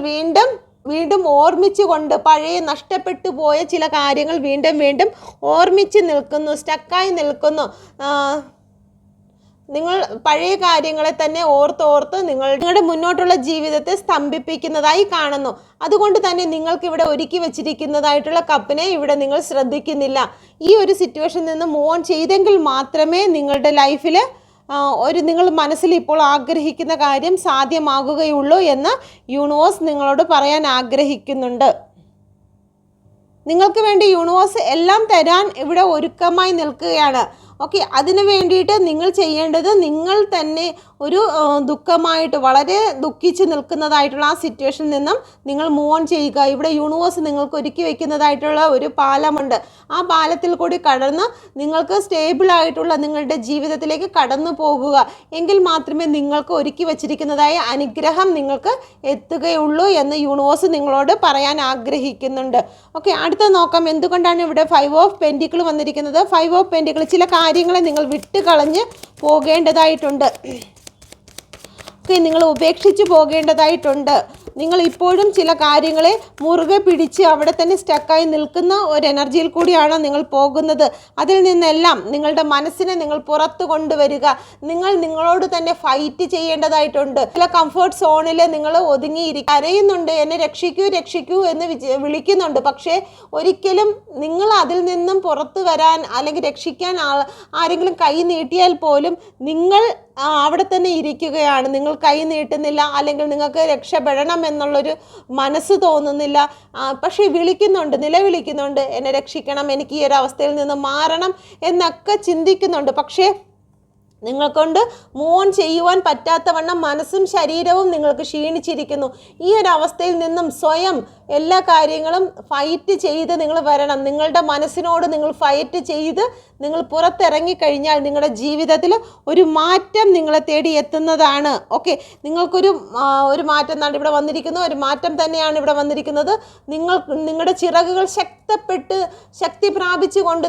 വീണ്ടും ഓർമ്മിച്ചുകൊണ്ട് പഴയ നഷ്ടപ്പെട്ടു പോയ ചില കാര്യങ്ങൾ വീണ്ടും ഓർമ്മിച്ച് നിൽക്കുന്നു, സ്റ്റക്കായി നിൽക്കുന്നു. നിങ്ങൾ പഴയ കാര്യങ്ങളെ തന്നെ ഓർത്തോർത്ത് നിങ്ങളുടെ മുന്നോട്ടുള്ള ജീവിതത്തെ സ്തംഭിപ്പിക്കുന്നതായി കാണുന്നു. അതുകൊണ്ട് തന്നെ നിങ്ങൾക്കിവിടെ ഒരുക്കി വെച്ചിരിക്കുന്നതായിട്ടുള്ള കപ്പിനെ ഇവിടെ നിങ്ങൾ ശ്രദ്ധിക്കുന്നില്ല. ഈ ഒരു സിറ്റുവേഷനിൽ നിന്ന് മൂവ് ഓൺ ചെയ്തെങ്കിൽ മാത്രമേ നിങ്ങളുടെ ലൈഫിൽ നിങ്ങൾ മനസ്സിൽ ഇപ്പോൾ ആഗ്രഹിക്കുന്ന കാര്യം സാധ്യമാകുകയുള്ളൂ എന്ന് യൂണിവേഴ്സ് നിങ്ങളോട് പറയാൻ ആഗ്രഹിക്കുന്നുണ്ട്. നിങ്ങൾക്ക് വേണ്ടി യൂണിവേഴ്സ് എല്ലാം തരാൻ ഇവിടെ ഒരുക്കമായി നിൽക്കുകയാണ്. ഓക്കെ, അതിന് വേണ്ടിയിട്ട് നിങ്ങൾ ചെയ്യേണ്ടത് നിങ്ങൾ തന്നെ ഒരു ദുഃഖമായിട്ട് വളരെ ദുഃഖിച്ച് നിൽക്കുന്നതായിട്ടുള്ള ആ സിറ്റുവേഷനിൽ നിന്നും നിങ്ങൾ മൂവ് ഓൺ ചെയ്യുക. ഇവിടെ യൂണിവേഴ്സ് നിങ്ങൾക്ക് ഒരുക്കി വെക്കുന്നതായിട്ടുള്ള ഒരു പാലമുണ്ട്. ആ പാലത്തിൽ കൂടി കടന്ന് നിങ്ങൾക്ക് സ്റ്റേബിളായിട്ടുള്ള നിങ്ങളുടെ ജീവിതത്തിലേക്ക് കടന്നു പോകുക. എങ്കിൽ മാത്രമേ നിങ്ങൾക്ക് ഒരുക്കി വെച്ചിരിക്കുന്നതായ അനുഗ്രഹം നിങ്ങൾക്ക് എത്തുകയുള്ളൂ എന്ന് യൂണിവേഴ്സ് നിങ്ങളോട് പറയാൻ ആഗ്രഹിക്കുന്നുണ്ട്. ഓക്കെ, അടുത്ത നോക്കാം. എന്തുകൊണ്ടാണ് ഇവിടെ 5 ഓഫ് പെൻറ്റിക്കിൾ വന്നിരിക്കുന്നത്? 5 ഓഫ് പെൻറ്റിക്കിൾ ചില കാര്യങ്ങളെ നിങ്ങൾ വിട്ടുകളഞ്ഞ് പോകേണ്ടതായിട്ടുണ്ട്. ഓക്കെ, നിങ്ങൾ ഉപേക്ഷിച്ച് പോകേണ്ടതായിട്ടുണ്ട്. നിങ്ങൾ ഇപ്പോഴും ചില കാര്യങ്ങളെ മുറുകെ പിടിച്ച് അവിടെ തന്നെ സ്റ്റക്കായി നിൽക്കുന്ന ഒരു എനർജിയിൽ കൂടിയാണ് നിങ്ങൾ പോകുന്നത്. അതിൽ നിന്നെല്ലാം നിങ്ങളുടെ മനസ്സിനെ നിങ്ങൾ പുറത്തു കൊണ്ടുവരിക. നിങ്ങളോട് തന്നെ ഫൈറ്റ് ചെയ്യേണ്ടതായിട്ടുണ്ട്. ചില കംഫർട്ട് സോണിൽ നിങ്ങൾ ഒതുങ്ങിയിരിക്കുക, കരയുന്നുണ്ട്, എന്നെ രക്ഷിക്കൂ എന്ന് വിളിക്കുന്നുണ്ട്. പക്ഷേ ഒരിക്കലും നിങ്ങൾ അതിൽ നിന്നും പുറത്തു വരാൻ അല്ലെങ്കിൽ രക്ഷിക്കാൻ ആരെങ്കിലും കൈ നീട്ടിയാൽ പോലും നിങ്ങൾ അവിടെ തന്നെ ഇരിക്കുകയാണ്. നിങ്ങൾ കൈ നീട്ടുന്നില്ല, അല്ലെങ്കിൽ നിങ്ങൾക്ക് രക്ഷപ്പെടണം എന്നുള്ളൊരു മനസ്സ് തോന്നുന്നില്ല. പക്ഷേ നിലവിളിക്കുന്നുണ്ട്, എന്നെ രക്ഷിക്കണം, എനിക്ക് ഈ ഒരു അവസ്ഥയിൽ നിന്ന് മാറണം എന്നൊക്കെ ചിന്തിക്കുന്നുണ്ട്. പക്ഷേ നിങ്ങൾക്കൊണ്ട് മൂവ് ഓൺ ചെയ്യുവാൻ പറ്റാത്തവണ്ണം മനസ്സും ശരീരവും നിങ്ങൾക്ക് ക്ഷീണിച്ചിരിക്കുന്നു. ഈ ഒരു അവസ്ഥയിൽ നിന്നും സ്വയം എല്ലാ കാര്യങ്ങളും ഫൈറ്റ് ചെയ്ത് നിങ്ങൾ വരണം. നിങ്ങളുടെ മനസ്സിനോട് നിങ്ങൾ ഫൈറ്റ് ചെയ്ത് നിങ്ങൾ പുറത്തിറങ്ങിക്കഴിഞ്ഞാൽ നിങ്ങളുടെ ജീവിതത്തിൽ ഒരു മാറ്റം നിങ്ങളെ തേടി എത്തുന്നതാണ്. ഓക്കെ, നിങ്ങൾക്കൊരു മാറ്റം എന്നാണ് ഇവിടെ വന്നിരിക്കുന്നത്. ഒരു മാറ്റം തന്നെയാണ് ഇവിടെ വന്നിരിക്കുന്നത്. നിങ്ങളുടെ ചിറകുകൾ ശക്തി പ്രാപിച്ചുകൊണ്ട്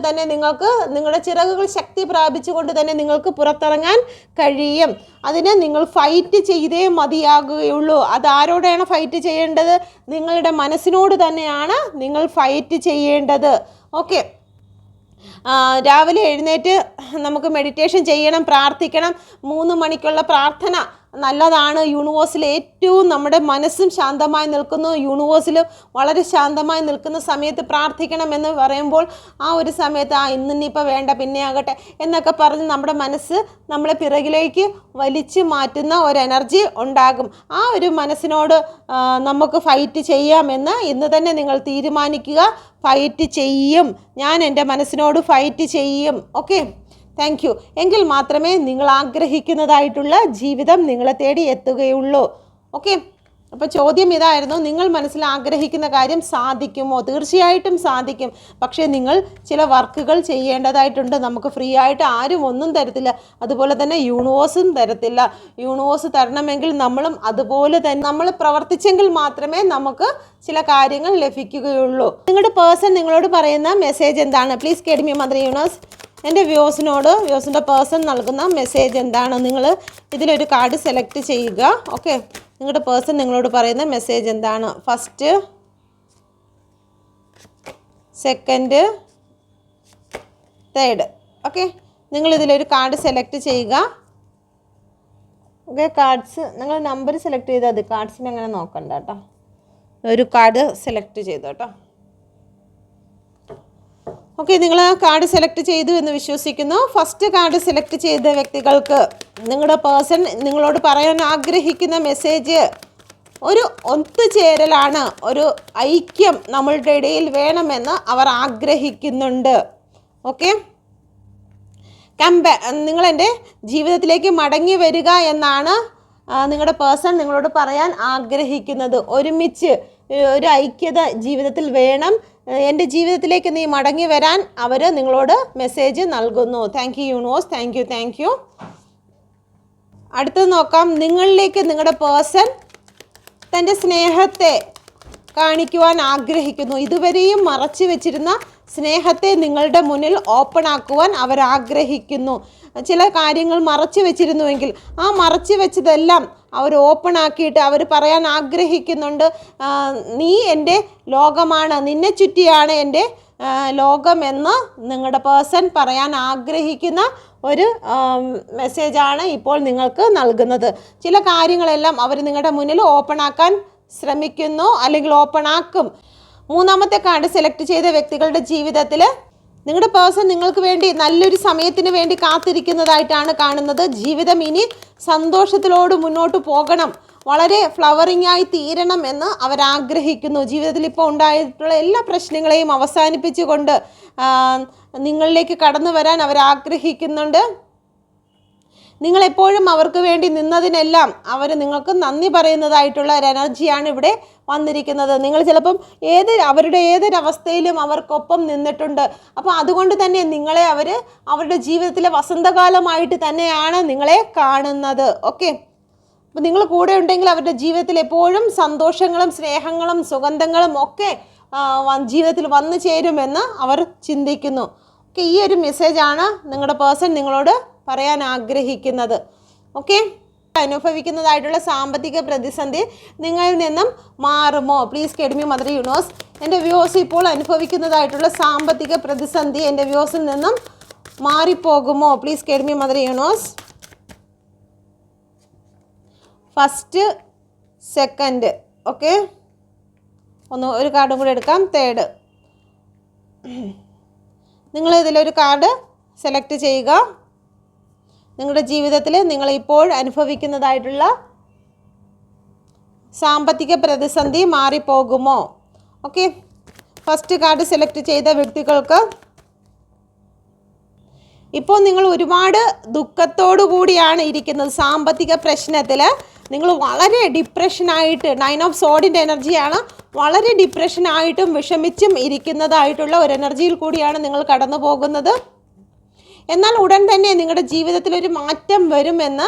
തന്നെ നിങ്ങൾക്ക് പുറത്തിറങ്ങാൻ കഴിയും. അതിന് നിങ്ങൾ ഫൈറ്റ് ചെയ്തേ മതിയാകുകയുള്ളൂ. അതാരോടാണ് ഫൈറ്റ് ചെയ്യേണ്ടത്? നിങ്ങളുടെ മനസ്സിനോട് തന്നെയാണ് നിങ്ങൾ ഫൈറ്റ് ചെയ്യേണ്ടത്. ഓക്കെ, രാവിലെ എഴുന്നേറ്റ് നമുക്ക് മെഡിറ്റേഷൻ ചെയ്യണം, പ്രാർത്ഥിക്കണം. 3 മണിക്കുള്ള പ്രാർത്ഥന നല്ലതാണ്. യൂണിവേഴ്സിൽ ഏറ്റവും നമ്മുടെ മനസ്സും ശാന്തമായി നിൽക്കുന്നു, യൂണിവേഴ്സിൽ വളരെ ശാന്തമായി നിൽക്കുന്ന സമയത്ത് പ്രാർത്ഥിക്കണമെന്ന് പറയുമ്പോൾ ആ ഒരു സമയത്ത് ഇന്നിപ്പോൾ വേണ്ട പിന്നെ ആകട്ടെ എന്നൊക്കെ പറഞ്ഞ് നമ്മുടെ മനസ്സ് നമ്മളെ പിറകിലേക്ക് വലിച്ചു മാറ്റുന്ന ഒരു എനർജി ഉണ്ടാകും. ആ ഒരു മനസ്സിനോട് നമുക്ക് ഫൈറ്റ് ചെയ്യാമെന്ന് ഇന്ന് തന്നെ നിങ്ങൾ തീരുമാനിക്കുക. ഫൈറ്റ് ചെയ്യും, ഞാൻ എൻ്റെ മനസ്സിനോട് ഫൈറ്റ് ചെയ്യും. Okay, thank U. എങ്കിൽ മാത്രമേ നിങ്ങൾ ആഗ്രഹിക്കുന്നതായിട്ടുള്ള ജീവിതം നിങ്ങളെ തേടി എത്തുകയുള്ളൂ. ഓക്കെ, അപ്പോൾ ചോദ്യം ഇതായിരുന്നു, നിങ്ങൾ മനസ്സിൽ ആഗ്രഹിക്കുന്ന കാര്യം സാധിക്കുമോ? തീർച്ചയായിട്ടും സാധിക്കും. പക്ഷേ നിങ്ങൾ ചില വർക്കുകൾ ചെയ്യേണ്ടതായിട്ടുണ്ട്. നമുക്ക് ഫ്രീ ആയിട്ട് ആരും ഒന്നും തരത്തില്ല, അതുപോലെ തന്നെ യൂണിവേഴ്സും തരത്തില്ല. യൂണിവേഴ്സ് തരണമെങ്കിൽ നമ്മളും അതുപോലെ തന്നെ നമ്മൾ പ്രവർത്തിച്ചെങ്കിൽ മാത്രമേ നമുക്ക് ചില കാര്യങ്ങൾ ലഭിക്കുകയുള്ളൂ. നിങ്ങളുടെ പേഴ്സൺ നിങ്ങളോട് പറയുന്ന മെസ്സേജ് എന്താണ്? Please guide me mother universe. എൻ്റെ വ്യൂസിൻ്റെ പേഴ്സൺ നൽകുന്ന മെസ്സേജ് എന്താണ്? നിങ്ങൾ ഇതിലൊരു കാർഡ് സെലക്ട് ചെയ്യുക. ഓക്കെ, നിങ്ങളുടെ പേഴ്സൺ നിങ്ങളോട് പറയുന്ന മെസ്സേജ് എന്താണ്? First, second, third. ഓക്കെ, നിങ്ങളിതിലൊരു കാർഡ് സെലക്ട് ചെയ്യുക. ഓക്കെ, കാർഡ്സ് നിങ്ങൾ നമ്പർ സെലക്ട് ചെയ്താൽ മതി, കാർഡ്സിന് അങ്ങനെ നോക്കണ്ട കേട്ടോ. ഒരു കാർഡ് സെലക്ട് ചെയ്തു കേട്ടോ. ഓക്കെ, നിങ്ങൾ കാർഡ് സെലക്ട് ചെയ്തു എന്ന് വിശ്വസിക്കുന്നു. ഫസ്റ്റ് കാർഡ് സെലക്ട് ചെയ്ത വ്യക്തികൾക്ക് നിങ്ങളുടെ പേഴ്സൺ നിങ്ങളോട് പറയാൻ ആഗ്രഹിക്കുന്ന മെസ്സേജ് ഒരു ഒത്തുചേരലാണ്, ഒരു ഐക്യം നമ്മളുടെ ഇടയിൽ വേണമെന്ന് അവർ ആഗ്രഹിക്കുന്നുണ്ട്. ഓക്കെ, നിങ്ങൾ എൻ്റെ ജീവിതത്തിലേക്ക് മടങ്ങി വരിക എന്നാണ് നിങ്ങളുടെ പേഴ്സൺ നിങ്ങളോട് പറയാൻ ആഗ്രഹിക്കുന്നത്. ഒരുമിച്ച് ഒരു ഐക്യത ജീവിതത്തിൽ വേണം, എൻ്റെ ജീവിതത്തിലേക്ക് നീ മടങ്ങി വരാൻ അവർ നിങ്ങളോട് മെസ്സേജ് നൽകുന്നു. Thank you universe, thank U. അടുത്തത് നോക്കാം. നിങ്ങളിലേക്ക് നിങ്ങളുടെ പേഴ്സൺ തൻ്റെ സ്നേഹത്തെ കാണിക്കുവാൻ ആഗ്രഹിക്കുന്നു. ഇതുവരെയും മറച്ചു വെച്ചിരുന്ന സ്നേഹത്തെ നിങ്ങളുടെ മുന്നിൽ ഓപ്പൺ ആക്കുവാൻ അവർ ആഗ്രഹിക്കുന്നു. ചില കാര്യങ്ങൾ മറച്ചു വെച്ചിരുന്നുവെങ്കിൽ ആ മറച്ചു വെച്ചതെല്ലാം അവർ ഓപ്പൺ ആക്കിയിട്ട് അവർ പറയാൻ ആഗ്രഹിക്കുന്നുണ്ട്. നീ എൻ്റെ ലോകമാണ്, നിന്നെ ചുറ്റിയാണ് എൻ്റെ ലോകമെന്ന് നിങ്ങളുടെ പേഴ്സൺ പറയാൻ ആഗ്രഹിക്കുന്ന ഒരു മെസ്സേജാണ് ഇപ്പോൾ നിങ്ങൾക്ക് നൽകുന്നത്. ചില കാര്യങ്ങളെല്ലാം അവർ നിങ്ങളുടെ മുന്നിൽ ഓപ്പൺ ആക്കാൻ ശ്രമിക്കുന്നു, അല്ലെങ്കിൽ ഓപ്പൺ ആക്കും. മൂന്നാമത്തെ കാർഡ് സെലക്ട് ചെയ്ത വ്യക്തികളുടെ ജീവിതത്തിൽ നിങ്ങളുടെ പേഴ്സൺ നിങ്ങൾക്ക് വേണ്ടി നല്ലൊരു സമയത്തിന് വേണ്ടി കാത്തിരിക്കുന്നതായിട്ടാണ് കാണുന്നത്. ജീവിതം ഇനി സന്തോഷത്തിലോട് മുന്നോട്ട് പോകണം, വളരെ ഫ്ലവറിംഗ് ആയി തീരണം എന്ന് അവരാഗ്രഹിക്കുന്നു. ജീവിതത്തിൽ ഇപ്പോൾ ഉണ്ടായിട്ടുള്ള എല്ലാ പ്രശ്നങ്ങളെയും അവസാനിപ്പിച്ചുകൊണ്ട് നിങ്ങളിലേക്ക് കടന്നു വരാൻ അവരാഗ്രഹിക്കുന്നുണ്ട്. നിങ്ങളെപ്പോഴും അവർക്ക് വേണ്ടി നിന്നതിനെല്ലാം അവർ നിങ്ങൾക്ക് നന്ദി പറയുന്നതായിട്ടുള്ള ഒരു എനർജിയാണ് ഇവിടെ വന്നിരിക്കുന്നത്. നിങ്ങൾ ചിലപ്പം അവരുടെ ഏതൊരവസ്ഥയിലും അവർക്കൊപ്പം നിന്നിട്ടുണ്ട്. അപ്പോൾ അതുകൊണ്ട് തന്നെ നിങ്ങളെ അവരുടെ ജീവിതത്തിലെ വസന്തകാലമായിട്ട് തന്നെയാണ് നിങ്ങളെ കാണുന്നത്. ഓക്കെ, അപ്പോൾ നിങ്ങൾ കൂടെ ഉണ്ടെങ്കിൽ അവരുടെ ജീവിതത്തിൽ എപ്പോഴും സന്തോഷങ്ങളും സ്നേഹങ്ങളും സുഗന്ധങ്ങളും ഒക്കെ ജീവിതത്തിൽ വന്നു ചേരുമെന്ന് അവർ ചിന്തിക്കുന്നു. ഓക്കെ, ഈ ഒരു മെസ്സേജാണ് നിങ്ങളുടെ പേഴ്സൺ നിങ്ങളോട് പറയാൻ ആഗ്രഹിക്കുന്നത്. ഓക്കെ, അനുഭവിക്കുന്നതായിട്ടുള്ള സാമ്പത്തിക പ്രതിസന്ധി നിങ്ങളിൽ നിന്നും മാറുമോ? Please guide me mother universe. എൻ്റെ വ്യൂവേഴ്സ് ഇപ്പോൾ അനുഭവിക്കുന്നതായിട്ടുള്ള സാമ്പത്തിക പ്രതിസന്ധി എൻ്റെ വ്യൂവേഴ്സിൽ നിന്നും മാറിപ്പോകുമോ? Please guide me mother universe. First, second. Okay, ഒരു കാർഡും കൂടെ എടുക്കാം. തേർഡ്. നിങ്ങൾ ഇതിലൊരു കാർഡ് സെലക്ട് ചെയ്യുക. നിങ്ങളുടെ ജീവിതത്തിൽ നിങ്ങളിപ്പോൾ അനുഭവിക്കുന്നതായിട്ടുള്ള സാമ്പത്തിക പ്രതിസന്ധി മാറിപ്പോകുമോ? ഓക്കെ, ഫസ്റ്റ് കാർഡ് സെലക്ട് ചെയ്ത വ്യക്തികൾക്ക് ഇപ്പോൾ നിങ്ങൾ ഒരുപാട് ദുഃഖത്തോടു കൂടിയാണ് ഇരിക്കുന്നത്. സാമ്പത്തിക പ്രശ്നത്തിൽ നിങ്ങൾ വളരെ ഡിപ്രഷനായിട്ട്, 9 ഓഫ് സോഡിൻ്റെ എനർജിയാണ്, വളരെ ഡിപ്രഷനായിട്ടും വിഷമിച്ചും ഇരിക്കുന്നതായിട്ടുള്ള ഒരു എനർജിയിൽ കൂടിയാണ് നിങ്ങൾ കടന്നു പോകുന്നത്. എന്നാൽ ഉടൻ തന്നെ നിങ്ങളുടെ ജീവിതത്തിൽ ഒരു മാറ്റം വരുമെന്ന്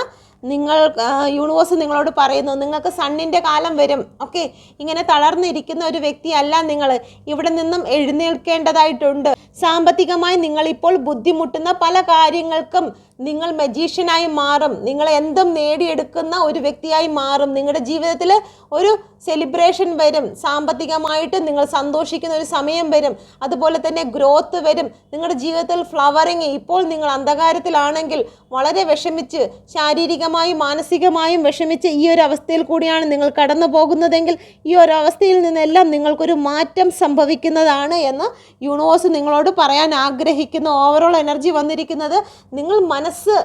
യൂണിവേഴ്സ് നിങ്ങളോട് പറയുന്നു. നിങ്ങൾക്ക് സണ്ണിൻ്റെ കാലം വരും. ഓക്കെ, ഇങ്ങനെ തളർന്നിരിക്കുന്ന ഒരു വ്യക്തിയല്ല നിങ്ങൾ. ഇവിടെ നിന്നും എഴുന്നേൽക്കേണ്ടതായിട്ടുണ്ട്. സാമ്പത്തികമായി നിങ്ങളിപ്പോൾ ബുദ്ധിമുട്ടുന്ന പല കാര്യങ്ങൾക്കും നിങ്ങൾ മജീഷ്യനായി മാറും. നിങ്ങൾ എന്തും നേടിയെടുക്കുന്ന ഒരു വ്യക്തിയായി മാറും. നിങ്ങളുടെ ജീവിതത്തിൽ ഒരു സെലിബ്രേഷൻ വരും. സാമ്പത്തികമായിട്ട് നിങ്ങൾ സന്തോഷിക്കുന്ന ഒരു സമയം വരും. അതുപോലെ തന്നെ ഗ്രോത്ത് വരും. നിങ്ങളുടെ ജീവിതത്തിൽ ഫ്ലവറിങ്. ഇപ്പോൾ നിങ്ങൾ അന്ധകാരത്തിലാണെങ്കിൽ വളരെ വിഷമിച്ച്, ശാരീരികമായും മാനസികമായും വിഷമിച്ച് ഈ ഒരു അവസ്ഥയിൽ കൂടിയാണ് നിങ്ങൾ കടന്നു പോകുന്നതെങ്കിൽ ഈ ഒരു അവസ്ഥയിൽ നിന്നെല്ലാം നിങ്ങൾക്കൊരു മാറ്റം സംഭവിക്കുന്നതാണ് എന്ന് യൂണിവേഴ്സ് നിങ്ങളോട് പറയാൻ ആഗ്രഹിക്കുന്നു. ഓവറോൾ എനർജി വന്നിരിക്കുന്നത് നിങ്ങൾ മനസ്സ്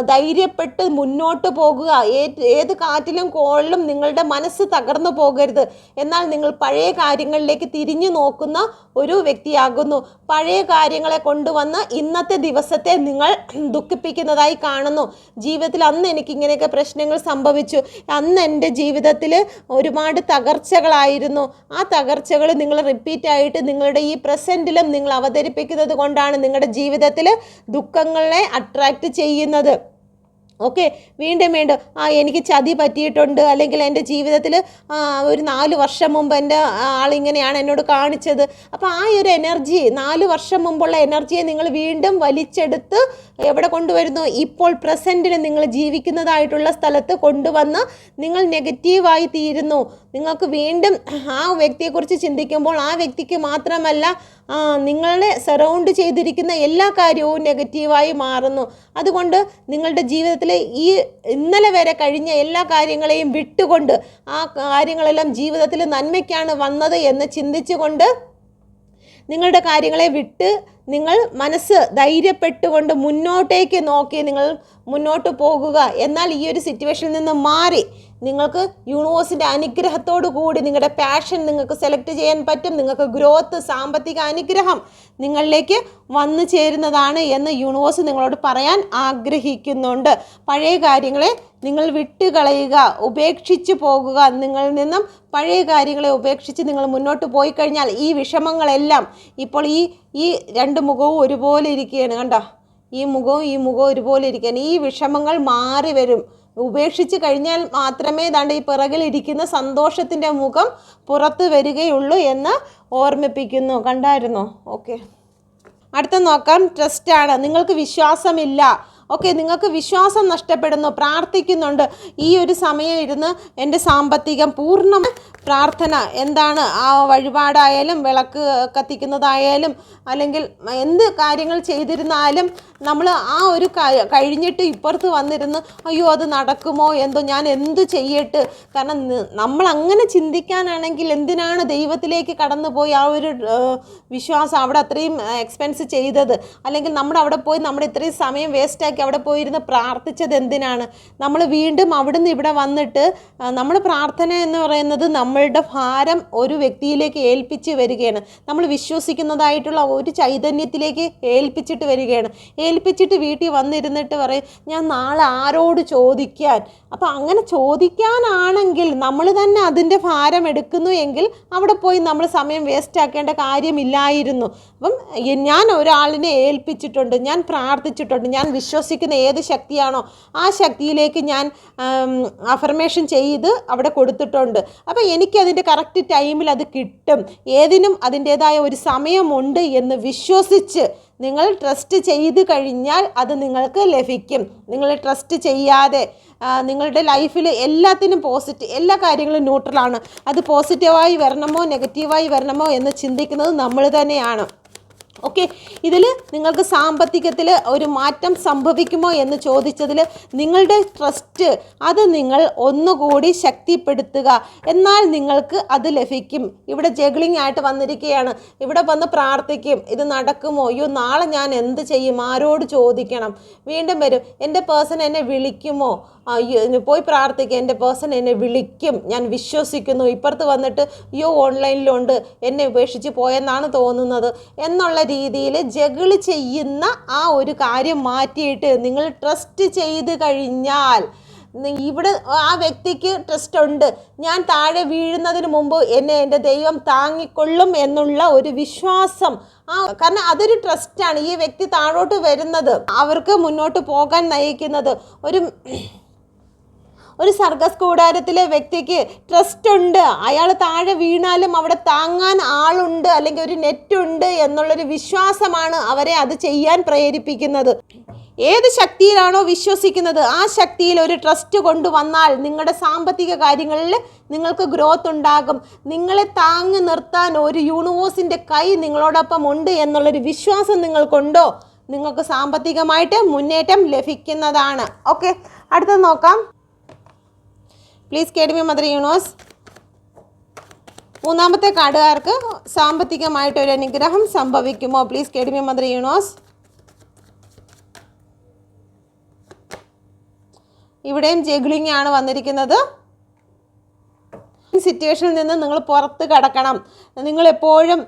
ധൈര്യപ്പെട്ട് മുന്നോട്ട് പോകുക. ഏത് കാറ്റിലും കോളിലും നിങ്ങളുടെ മനസ്സ് തകർന്നു പോകരുത്. എന്നാൽ നിങ്ങൾ പഴയ കാര്യങ്ങളിലേക്ക് തിരിഞ്ഞു നോക്കുന്ന ഒരു വ്യക്തിയാകുന്നു. പഴയ കാര്യങ്ങളെ കൊണ്ടുവന്ന് ഇന്നത്തെ ദിവസത്തെ നിങ്ങൾ ദുഃഖിപ്പിക്കുന്നതായി കാണുന്നു. ജീവിതത്തിൽ അന്ന് എനിക്ക് ഇങ്ങനെയൊക്കെ പ്രശ്നങ്ങൾ സംഭവിച്ചു, അന്ന് എൻ്റെ ജീവിതത്തിൽ ഒരുപാട് തകർച്ചകളായിരുന്നു. ആ തകർച്ചകൾ നിങ്ങൾ റിപ്പീറ്റായിട്ട് നിങ്ങളുടെ ഈ പ്രസൻറ്റിലും നിങ്ങൾ അവതരിപ്പിക്കുന്നത് കൊണ്ടാണ് നിങ്ങളുടെ ജീവിതത്തിൽ ദുഃഖങ്ങളെ അട്രാക്റ്റ് ചെയ്യുന്നത്. ഓക്കെ, വീണ്ടും എനിക്ക് ചതി പറ്റിയിട്ടുണ്ട്, അല്ലെങ്കിൽ എൻ്റെ ജീവിതത്തിൽ ഒരു 4 വർഷം മുമ്പ് എൻ്റെ ആളിങ്ങനെയാണ് എന്നോട് കാണിച്ചത്. അപ്പോൾ ആ ഒരു എനർജി, 4 വർഷം മുമ്പുള്ള എനർജിയെ നിങ്ങൾ വീണ്ടും വലിച്ചെടുത്ത് എവിടെ കൊണ്ടുവരുന്നു? ഇപ്പോൾ പ്രസൻറ്റിൽ നിങ്ങൾ ജീവിക്കുന്നതായിട്ടുള്ള സ്ഥലത്ത് കൊണ്ടുവന്ന് നിങ്ങൾ നെഗറ്റീവായി തീരുന്നു. നിങ്ങൾക്ക് വീണ്ടും ആ വ്യക്തിയെക്കുറിച്ച് ചിന്തിക്കുമ്പോൾ ആ വ്യക്തിക്ക് മാത്രമല്ല നിങ്ങളെ സറൗണ്ട് ചെയ്തിരിക്കുന്ന എല്ലാ കാര്യവും നെഗറ്റീവായി മാറുന്നു. അതുകൊണ്ട് നിങ്ങളുടെ ജീവിതത്തിൽ ഈ ഇന്നലെ വരെ കഴിഞ്ഞ എല്ലാ കാര്യങ്ങളെയും വിട്ടുകൊണ്ട് ആ കാര്യങ്ങളെല്ലാം ജീവിതത്തിൽ നന്മയ്ക്കാണ് വന്നത് എന്ന് ചിന്തിച്ചുകൊണ്ട് നിങ്ങളുടെ കാര്യങ്ങളെ വിട്ട് നിങ്ങൾ മനസ്സ് ധൈര്യപ്പെട്ടുകൊണ്ട് മുന്നോട്ടേക്ക് നോക്കി നിങ്ങൾ മുന്നോട്ട് പോകുക. എന്നാൽ ഈ ഒരു സിറ്റുവേഷനിൽ നിന്ന് മാറി നിങ്ങൾക്ക് യൂണിവേഴ്സിൻ്റെ അനുഗ്രഹത്തോടു കൂടി നിങ്ങളുടെ പാഷൻ നിങ്ങൾക്ക് സെലക്ട് ചെയ്യാൻ പറ്റും. നിങ്ങൾക്ക് ഗ്രോത്ത്, സാമ്പത്തിക അനുഗ്രഹം നിങ്ങളിലേക്ക് വന്നു ചേരുന്നതാണ് എന്ന് യൂണിവേഴ്സ് നിങ്ങളോട് പറയാൻ ആഗ്രഹിക്കുന്നുണ്ട്. പഴയ കാര്യങ്ങളെ നിങ്ങൾ വിട്ടുകളയുക, ഉപേക്ഷിച്ച് പോകുക. നിങ്ങളിൽ നിന്നും പഴയ കാര്യങ്ങളെ ഉപേക്ഷിച്ച് നിങ്ങൾ മുന്നോട്ട് പോയി കഴിഞ്ഞാൽ ഈ വിഷമങ്ങളെല്ലാം ഇപ്പോൾ ഈ 2 മുഖവും ഒരുപോലെ ഇരിക്കുകയാണ്. കണ്ടോ, ഈ മുഖവും ഒരുപോലെ ഇരിക്കുകയാണ്. ഈ വിഷമങ്ങൾ മാറി വരും. ഉപേക്ഷിച്ച് കഴിഞ്ഞാൽ മാത്രമേ ദാണ്ട് ഈ പിറകിലിരിക്കുന്ന സന്തോഷത്തിൻ്റെ മുഖം പുറത്ത് വരികയുള്ളൂ എന്ന് ഓർമ്മിപ്പിക്കുന്നു. കണ്ടായിരുന്നോ? ഓക്കെ, അടുത്ത നോക്കാം. ട്രസ്റ്റാണ്. നിങ്ങൾക്ക് വിശ്വാസമില്ല. ഓക്കെ, നിങ്ങൾക്ക് വിശ്വാസം നഷ്ടപ്പെടുന്നു. പ്രാർത്ഥിക്കുന്നുണ്ട്. ഈ ഒരു സമയം ഇരുന്ന് എൻ്റെ സാമ്പത്തികം പൂർണ്ണ പ്രാർത്ഥന എന്താണ്? ആ വഴിപാടായാലും വിളക്ക് കത്തിക്കുന്നതായാലും അല്ലെങ്കിൽ എന്ത് കാര്യങ്ങൾ ചെയ്തിരുന്നാലും നമ്മൾ ആ ഒരു കഴിഞ്ഞിട്ട് ഇപ്പുറത്ത് വന്നിരുന്ന് അയ്യോ അത് നടക്കുമോ എന്തോ, ഞാൻ എന്തു ചെയ്യട്ട്? കാരണം നമ്മൾ അങ്ങനെ ചിന്തിക്കാനാണെങ്കിൽ എന്തിനാണ് ദൈവത്തിലേക്ക് കടന്നു പോയി ആ ഒരു വിശ്വാസം അവിടെ അത്രയും എക്സ്പെൻസ് ചെയ്തത്? അല്ലെങ്കിൽ നമ്മുടെ അവിടെ പോയി നമ്മുടെ ഇത്രയും സമയം വേസ്റ്റാക്കി അവിടെ പോയിരുന്ന് പ്രാർത്ഥിച്ചത് എന്തിനാണ്? നമ്മൾ വീണ്ടും അവിടുന്ന് ഇവിടെ വന്നിട്ട് നമ്മൾ പ്രാർത്ഥന എന്ന് പറയുന്നത് നമ്മളുടെ ഭാരം ഒരു വ്യക്തിയിലേക്ക് ഏൽപ്പിച്ച് വരികയാണ്. നമ്മൾ വിശ്വസിക്കുന്നതായിട്ടുള്ള ഒരു ചൈതന്യത്തിലേക്ക് ഏൽപ്പിച്ചിട്ട് വരികയാണ്. ഏൽപ്പിച്ചിട്ട് വീട്ടിൽ വന്നിരുന്നിട്ട് പറയും ഞാൻ നാളെ ആരോട് ചോദിക്കാൻ? അപ്പം അങ്ങനെ ചോദിക്കാനാണെങ്കിൽ നമ്മൾ തന്നെ അതിൻ്റെ ഭാരം എടുക്കുന്നു എങ്കിൽ അവിടെ പോയി നമ്മൾ സമയം വേസ്റ്റ് ആക്കേണ്ട കാര്യമില്ലായിരുന്നു. അപ്പം ഞാൻ ഒരാളിനെ ഏൽപ്പിച്ചിട്ടുണ്ട്, ഞാൻ പ്രാർത്ഥിച്ചിട്ടുണ്ട്, ഞാൻ വിശ്വസിക്കുന്ന ഏത് ശക്തിയാണോ ആ ശക്തിയിലേക്ക് ഞാൻ അഫർമേഷൻ ചെയ്ത് അവിടെ കൊടുത്തിട്ടുണ്ട്. അപ്പം എനിക്കതിൻ്റെ കറക്റ്റ് ടൈമിൽ അത് കിട്ടും. ഏതിനും അതിൻ്റേതായ ഒരു സമയമുണ്ട് എന്ന് വിശ്വസിച്ച് നിങ്ങൾ ട്രസ്റ്റ് ചെയ്ത് കഴിഞ്ഞാൽ അത് നിങ്ങൾക്ക് ലഭിക്കും. നിങ്ങൾ ട്രസ്റ്റ് ചെയ്യാതെ നിങ്ങളുടെ ലൈഫിൽ എല്ലാത്തിനും എല്ലാ കാര്യങ്ങളും ന്യൂട്രലാണ്. അത് പോസിറ്റീവായി വരണമോ നെഗറ്റീവായി വരണമോ എന്ന് ചിന്തിക്കുന്നത് നമ്മൾ തന്നെയാണ്. ഓക്കെ, ഇതിൽ നിങ്ങൾക്ക് സാമ്പത്തികത്തിൽ ഒരു മാറ്റം സംഭവിക്കുമോ എന്ന് ചോദിച്ചതിൽ നിങ്ങളുടെ ട്രസ്റ്റ് അത് നിങ്ങൾ ഒന്നുകൂടി ശക്തിപ്പെടുത്തുക. എന്നാൽ നിങ്ങൾക്ക് അത് ലഭിക്കും. ഇവിടെ ജഗ്ലിംഗ് ആയിട്ട് വന്നിരിക്കുകയാണ്. ഇവിടെ വന്ന് പ്രാർത്ഥിക്കും, ഇത് നടക്കുമോ? അയ്യോ നാളെ ഞാൻ എന്ത് ചെയ്യും? ആരോട് ചോദിക്കണം? വീണ്ടും വരും, എൻ്റെ പേഴ്സൺ എന്നെ വിളിക്കുമോ? പോയി പ്രാർത്ഥിക്കുക, എൻ്റെ പേഴ്സൺ എന്നെ വിളിക്കും, ഞാൻ വിശ്വസിക്കുന്നു. ഇപ്പുറത്ത് വന്നിട്ട് അയ്യോ ഓൺലൈനിലുണ്ട്, എന്നെ ഉപേക്ഷിച്ച് പോയെന്നാണ് തോന്നുന്നത് എന്നുള്ള രീതിയിൽ ജഗിൾ ചെയ്യുന്ന ആ ഒരു കാര്യം മാറ്റിയിട്ട് നിങ്ങൾ ട്രസ്റ്റ് ചെയ്ത് കഴിഞ്ഞാൽ ഇവിടെ ആ വ്യക്തിക്ക് ട്രസ്റ്റ് ഉണ്ട്. ഞാൻ താഴെ വീഴുന്നതിന് മുമ്പ് എന്നെ എൻ്റെ ദൈവം താങ്ങിക്കൊള്ളും എന്നുള്ള ഒരു വിശ്വാസം, കാരണം അതൊരു ട്രസ്റ്റാണ്. ഈ വ്യക്തി താഴോട്ട് വരുന്നത് അവർക്ക് മുന്നോട്ട് പോകാൻ നയിക്കുന്നത്. ഒരു സർക്കസ് കൂടാരത്തിലെ വ്യക്തിക്ക് ട്രസ്റ്റ് ഉണ്ട്. അയാൾ താഴെ വീണാലും അവിടെ താങ്ങാൻ ആളുണ്ട്, അല്ലെങ്കിൽ ഒരു നെറ്റുണ്ട് എന്നുള്ളൊരു വിശ്വാസമാണ് അവരെ അത് ചെയ്യാൻ പ്രേരിപ്പിക്കുന്നത്. ഏത് ശക്തിയിലാണോ വിശ്വസിക്കുന്നത് ആ ശക്തിയിൽ ഒരു ട്രസ്റ്റ് കൊണ്ടുവന്നാൽ നിങ്ങളുടെ സാമ്പത്തിക കാര്യങ്ങളിൽ നിങ്ങൾക്ക് ഗ്രോത്ത് ഉണ്ടാകും. നിങ്ങളെ താങ്ങി നിർത്താൻ ഒരു യൂണിവേഴ്സിൻ്റെ കൈ നിങ്ങളോടൊപ്പം ഉണ്ട് എന്നുള്ളൊരു വിശ്വാസം നിങ്ങൾക്കുണ്ടോ, നിങ്ങൾക്ക് സാമ്പത്തികമായിട്ട് മുന്നേറ്റം ലഭിക്കുന്നതാണ്. ഓക്കെ, അടുത്തത് നോക്കാം. Please guide me mother universe. മൂന്നാമത്തെ കാർഡുകാർക്ക് സാമ്പത്തികമായിട്ട് ഒരു അനുഗ്രഹം സംഭവിക്കുമോ? Please guide me mother universe. ഇവിടെയും ജഗ്ലിംഗ് ആണ് വന്നിരിക്കുന്നത്. സിറ്റുവേഷനിൽ നിന്ന് നിങ്ങൾ പുറത്ത് കടക്കണം. നിങ്ങളെപ്പോഴും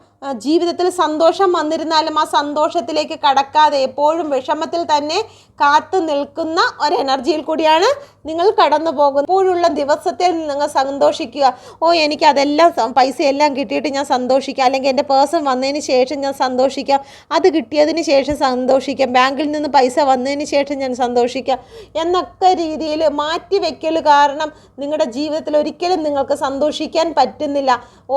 ജീവിതത്തിൽ സന്തോഷം വന്നിരുന്നാലും ആ സന്തോഷത്തിലേക്ക് കടക്കാതെ എപ്പോഴും വിഷമത്തിൽ തന്നെ കാത്തു നിൽക്കുന്ന ഒരു എനർജിയിൽ കൂടിയാണ് നിങ്ങൾ കടന്നു പോകുന്നത്. എപ്പോഴുള്ള ദിവസത്തിൽ നിങ്ങൾ സന്തോഷിക്കുക. എനിക്ക് അതെല്ലാം പൈസയെല്ലാം കിട്ടിയിട്ട് ഞാൻ സന്തോഷിക്കാം, അല്ലെങ്കിൽ എൻ്റെ പേഴ്സൺ വന്നതിന് ശേഷം ഞാൻ സന്തോഷിക്കാം, അത് കിട്ടിയതിന് ശേഷം സന്തോഷിക്കാം, ബാങ്കിൽ നിന്ന് പൈസ വന്നതിന് ശേഷം ഞാൻ സന്തോഷിക്കാം എന്നൊക്കെ രീതിയിൽ മാറ്റി വെക്കൽ കാരണം നിങ്ങളുടെ ജീവിതത്തിൽ ഒരിക്കലും നിങ്ങൾക്ക് സന്തോഷിക്കാൻ പറ്റുന്നില്ല.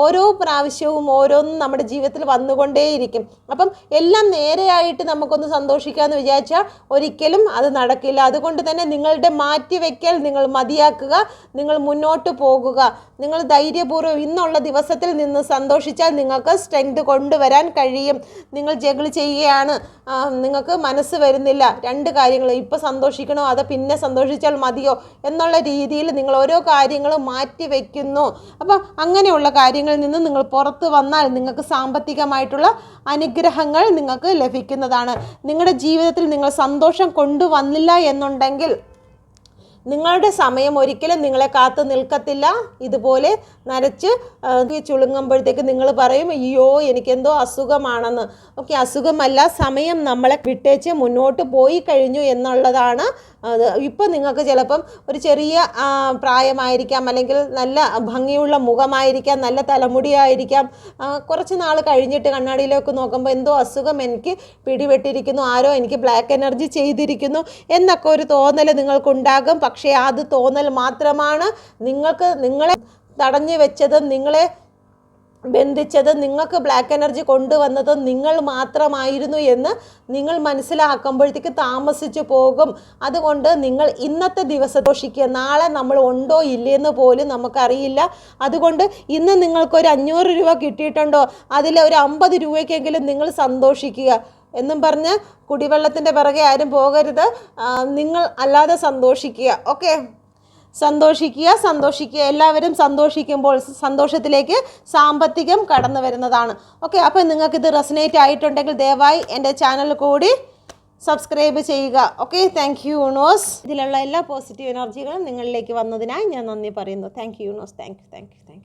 ഓരോ പ്രാവശ്യവും ഓരോന്നും നമ്മുടെ ജീവിതത്തിൽ വന്നുകൊണ്ടേയിരിക്കും. അപ്പം എല്ലാം നേരെയായിട്ട് നമുക്കൊന്ന് സന്തോഷിക്കാമെന്ന് വിചാരിച്ചാൽ ഒരിക്കലും അത് നടക്കില്ല. അതുകൊണ്ട് തന്നെ നിങ്ങളുടെ മാറ്റിവെക്കൽ നിങ്ങൾ മതിയാക്കുക, നിങ്ങൾ മുന്നോട്ട് പോകുക. നിങ്ങൾ ധൈര്യപൂർവ്വം ഇന്നുള്ള ദിവസത്തിൽ നിന്ന് സന്തോഷിച്ചാൽ നിങ്ങൾക്ക് സ്ട്രെങ്ത് കൊണ്ടുവരാൻ കഴിയും. നിങ്ങൾ ജഗിൾ ചെയ്യുകയാണ്, നിങ്ങൾക്ക് മനസ്സ് വരുന്നില്ല, രണ്ട് കാര്യങ്ങൾ ഇപ്പോൾ സന്തോഷിക്കണോ അതോ പിന്നെ സന്തോഷിച്ചാൽ മതിയോ എന്നുള്ള രീതിയിൽ നിങ്ങൾ ഓരോ കാര്യങ്ങളും മാറ്റി വയ്ക്കുന്നു. അപ്പോൾ അങ്ങനെയുള്ള കാര്യങ്ങളിൽ നിന്ന് നിങ്ങൾ പുറത്ത് വന്നാൽ നിങ്ങൾക്ക് സാമ്പത്തികമായിട്ടുള്ള അനുഗ്രഹങ്ങൾ നിങ്ങൾക്ക് ലഭിക്കുന്നതാണ്. നിങ്ങളുടെ ജീവിതത്തിൽ നിങ്ങൾ സന്തോഷം കൊണ്ടുവന്നില്ല എന്നുണ്ടെങ്കിൽ നിങ്ങളുടെ സമയം ഒരിക്കലും നിങ്ങളെ കാത്തു നിൽക്കത്തില്ല. ഇതുപോലെ നരച്ച് ചുളുങ്ങുമ്പോഴത്തേക്ക് നിങ്ങൾ പറയും അയ്യോ എനിക്കെന്തോ അസുഖമാണെന്ന്. ഓക്കെ, അസുഖമല്ല, സമയം നമ്മളെ വിട്ടേച്ച് മുന്നോട്ട് പോയി കഴിഞ്ഞു എന്നുള്ളതാണ്. ഇപ്പം നിങ്ങൾക്ക് ചിലപ്പം ഒരു ചെറിയ പ്രായമായിരിക്കാം, അല്ലെങ്കിൽ നല്ല ഭംഗിയുള്ള മുഖമായിരിക്കാം, നല്ല തലമുടിയായിരിക്കാം. കുറച്ച് നാൾ കഴിഞ്ഞിട്ട് കണ്ണാടിയിലേക്ക് നോക്കുമ്പോൾ എന്തോ അസുഖം എനിക്ക് പിടിപെട്ടിരിക്കുന്നു, ആരോ എനിക്ക് ബ്ലാക്ക് എനർജി ചെയ്തിരിക്കുന്നു എന്നൊക്കെ ഒരു തോന്നൽ നിങ്ങൾക്കുണ്ടാകും. പക്ഷേ അത് തോന്നൽ മാത്രമാണ്. നിങ്ങളെ തടഞ്ഞു വെച്ചത്, നിങ്ങളെ ബന്ധിച്ചത്, നിങ്ങൾക്ക് ബ്ലാക്ക് എനർജി കൊണ്ടുവന്നത് നിങ്ങൾ മാത്രമായിരുന്നു എന്ന് നിങ്ങൾ മനസ്സിലാക്കുമ്പോഴത്തേക്ക് താമസിച്ചു പോകും. അതുകൊണ്ട് നിങ്ങൾ ഇന്നത്തെ ദിവസം സന്തോഷിക്കുക. നാളെ നമ്മൾ ഉണ്ടോ ഇല്ലയെന്ന് പോലും നമുക്കറിയില്ല. അതുകൊണ്ട് ഇന്ന് നിങ്ങൾക്കൊരു 500 രൂപ കിട്ടിയിട്ടുണ്ടോ അതിൽ ഒരു 50 രൂപയ്ക്കെങ്കിലും നിങ്ങൾ സന്തോഷിക്കുക എന്നും പറഞ്ഞ് കുടിവെള്ളത്തിൻ്റെ പിറകെ ആരും പോകരുത്. നിങ്ങൾ അല്ലാതെ സന്തോഷിക്കുക. ഓക്കെ, സന്തോഷിക്കുക. എല്ലാവരും സന്തോഷിക്കുമ്പോൾ സന്തോഷത്തിലേക്ക് സാമ്പത്തികം കടന്നു വരുന്നതാണ്. ഓക്കെ, അപ്പോൾ നിങ്ങൾക്കിത് റെസനേറ്റ് ആയിട്ടുണ്ടെങ്കിൽ ദയവായി എൻ്റെ ചാനൽ കൂടി സബ്സ്ക്രൈബ് ചെയ്യുക. Okay, thank you universe. ഇതിലുള്ള എല്ലാ പോസിറ്റീവ് എനർജികളും നിങ്ങളിലേക്ക് വന്നതിനായി ഞാൻ നന്ദി പറയുന്നു. Thank you universe. Thank U.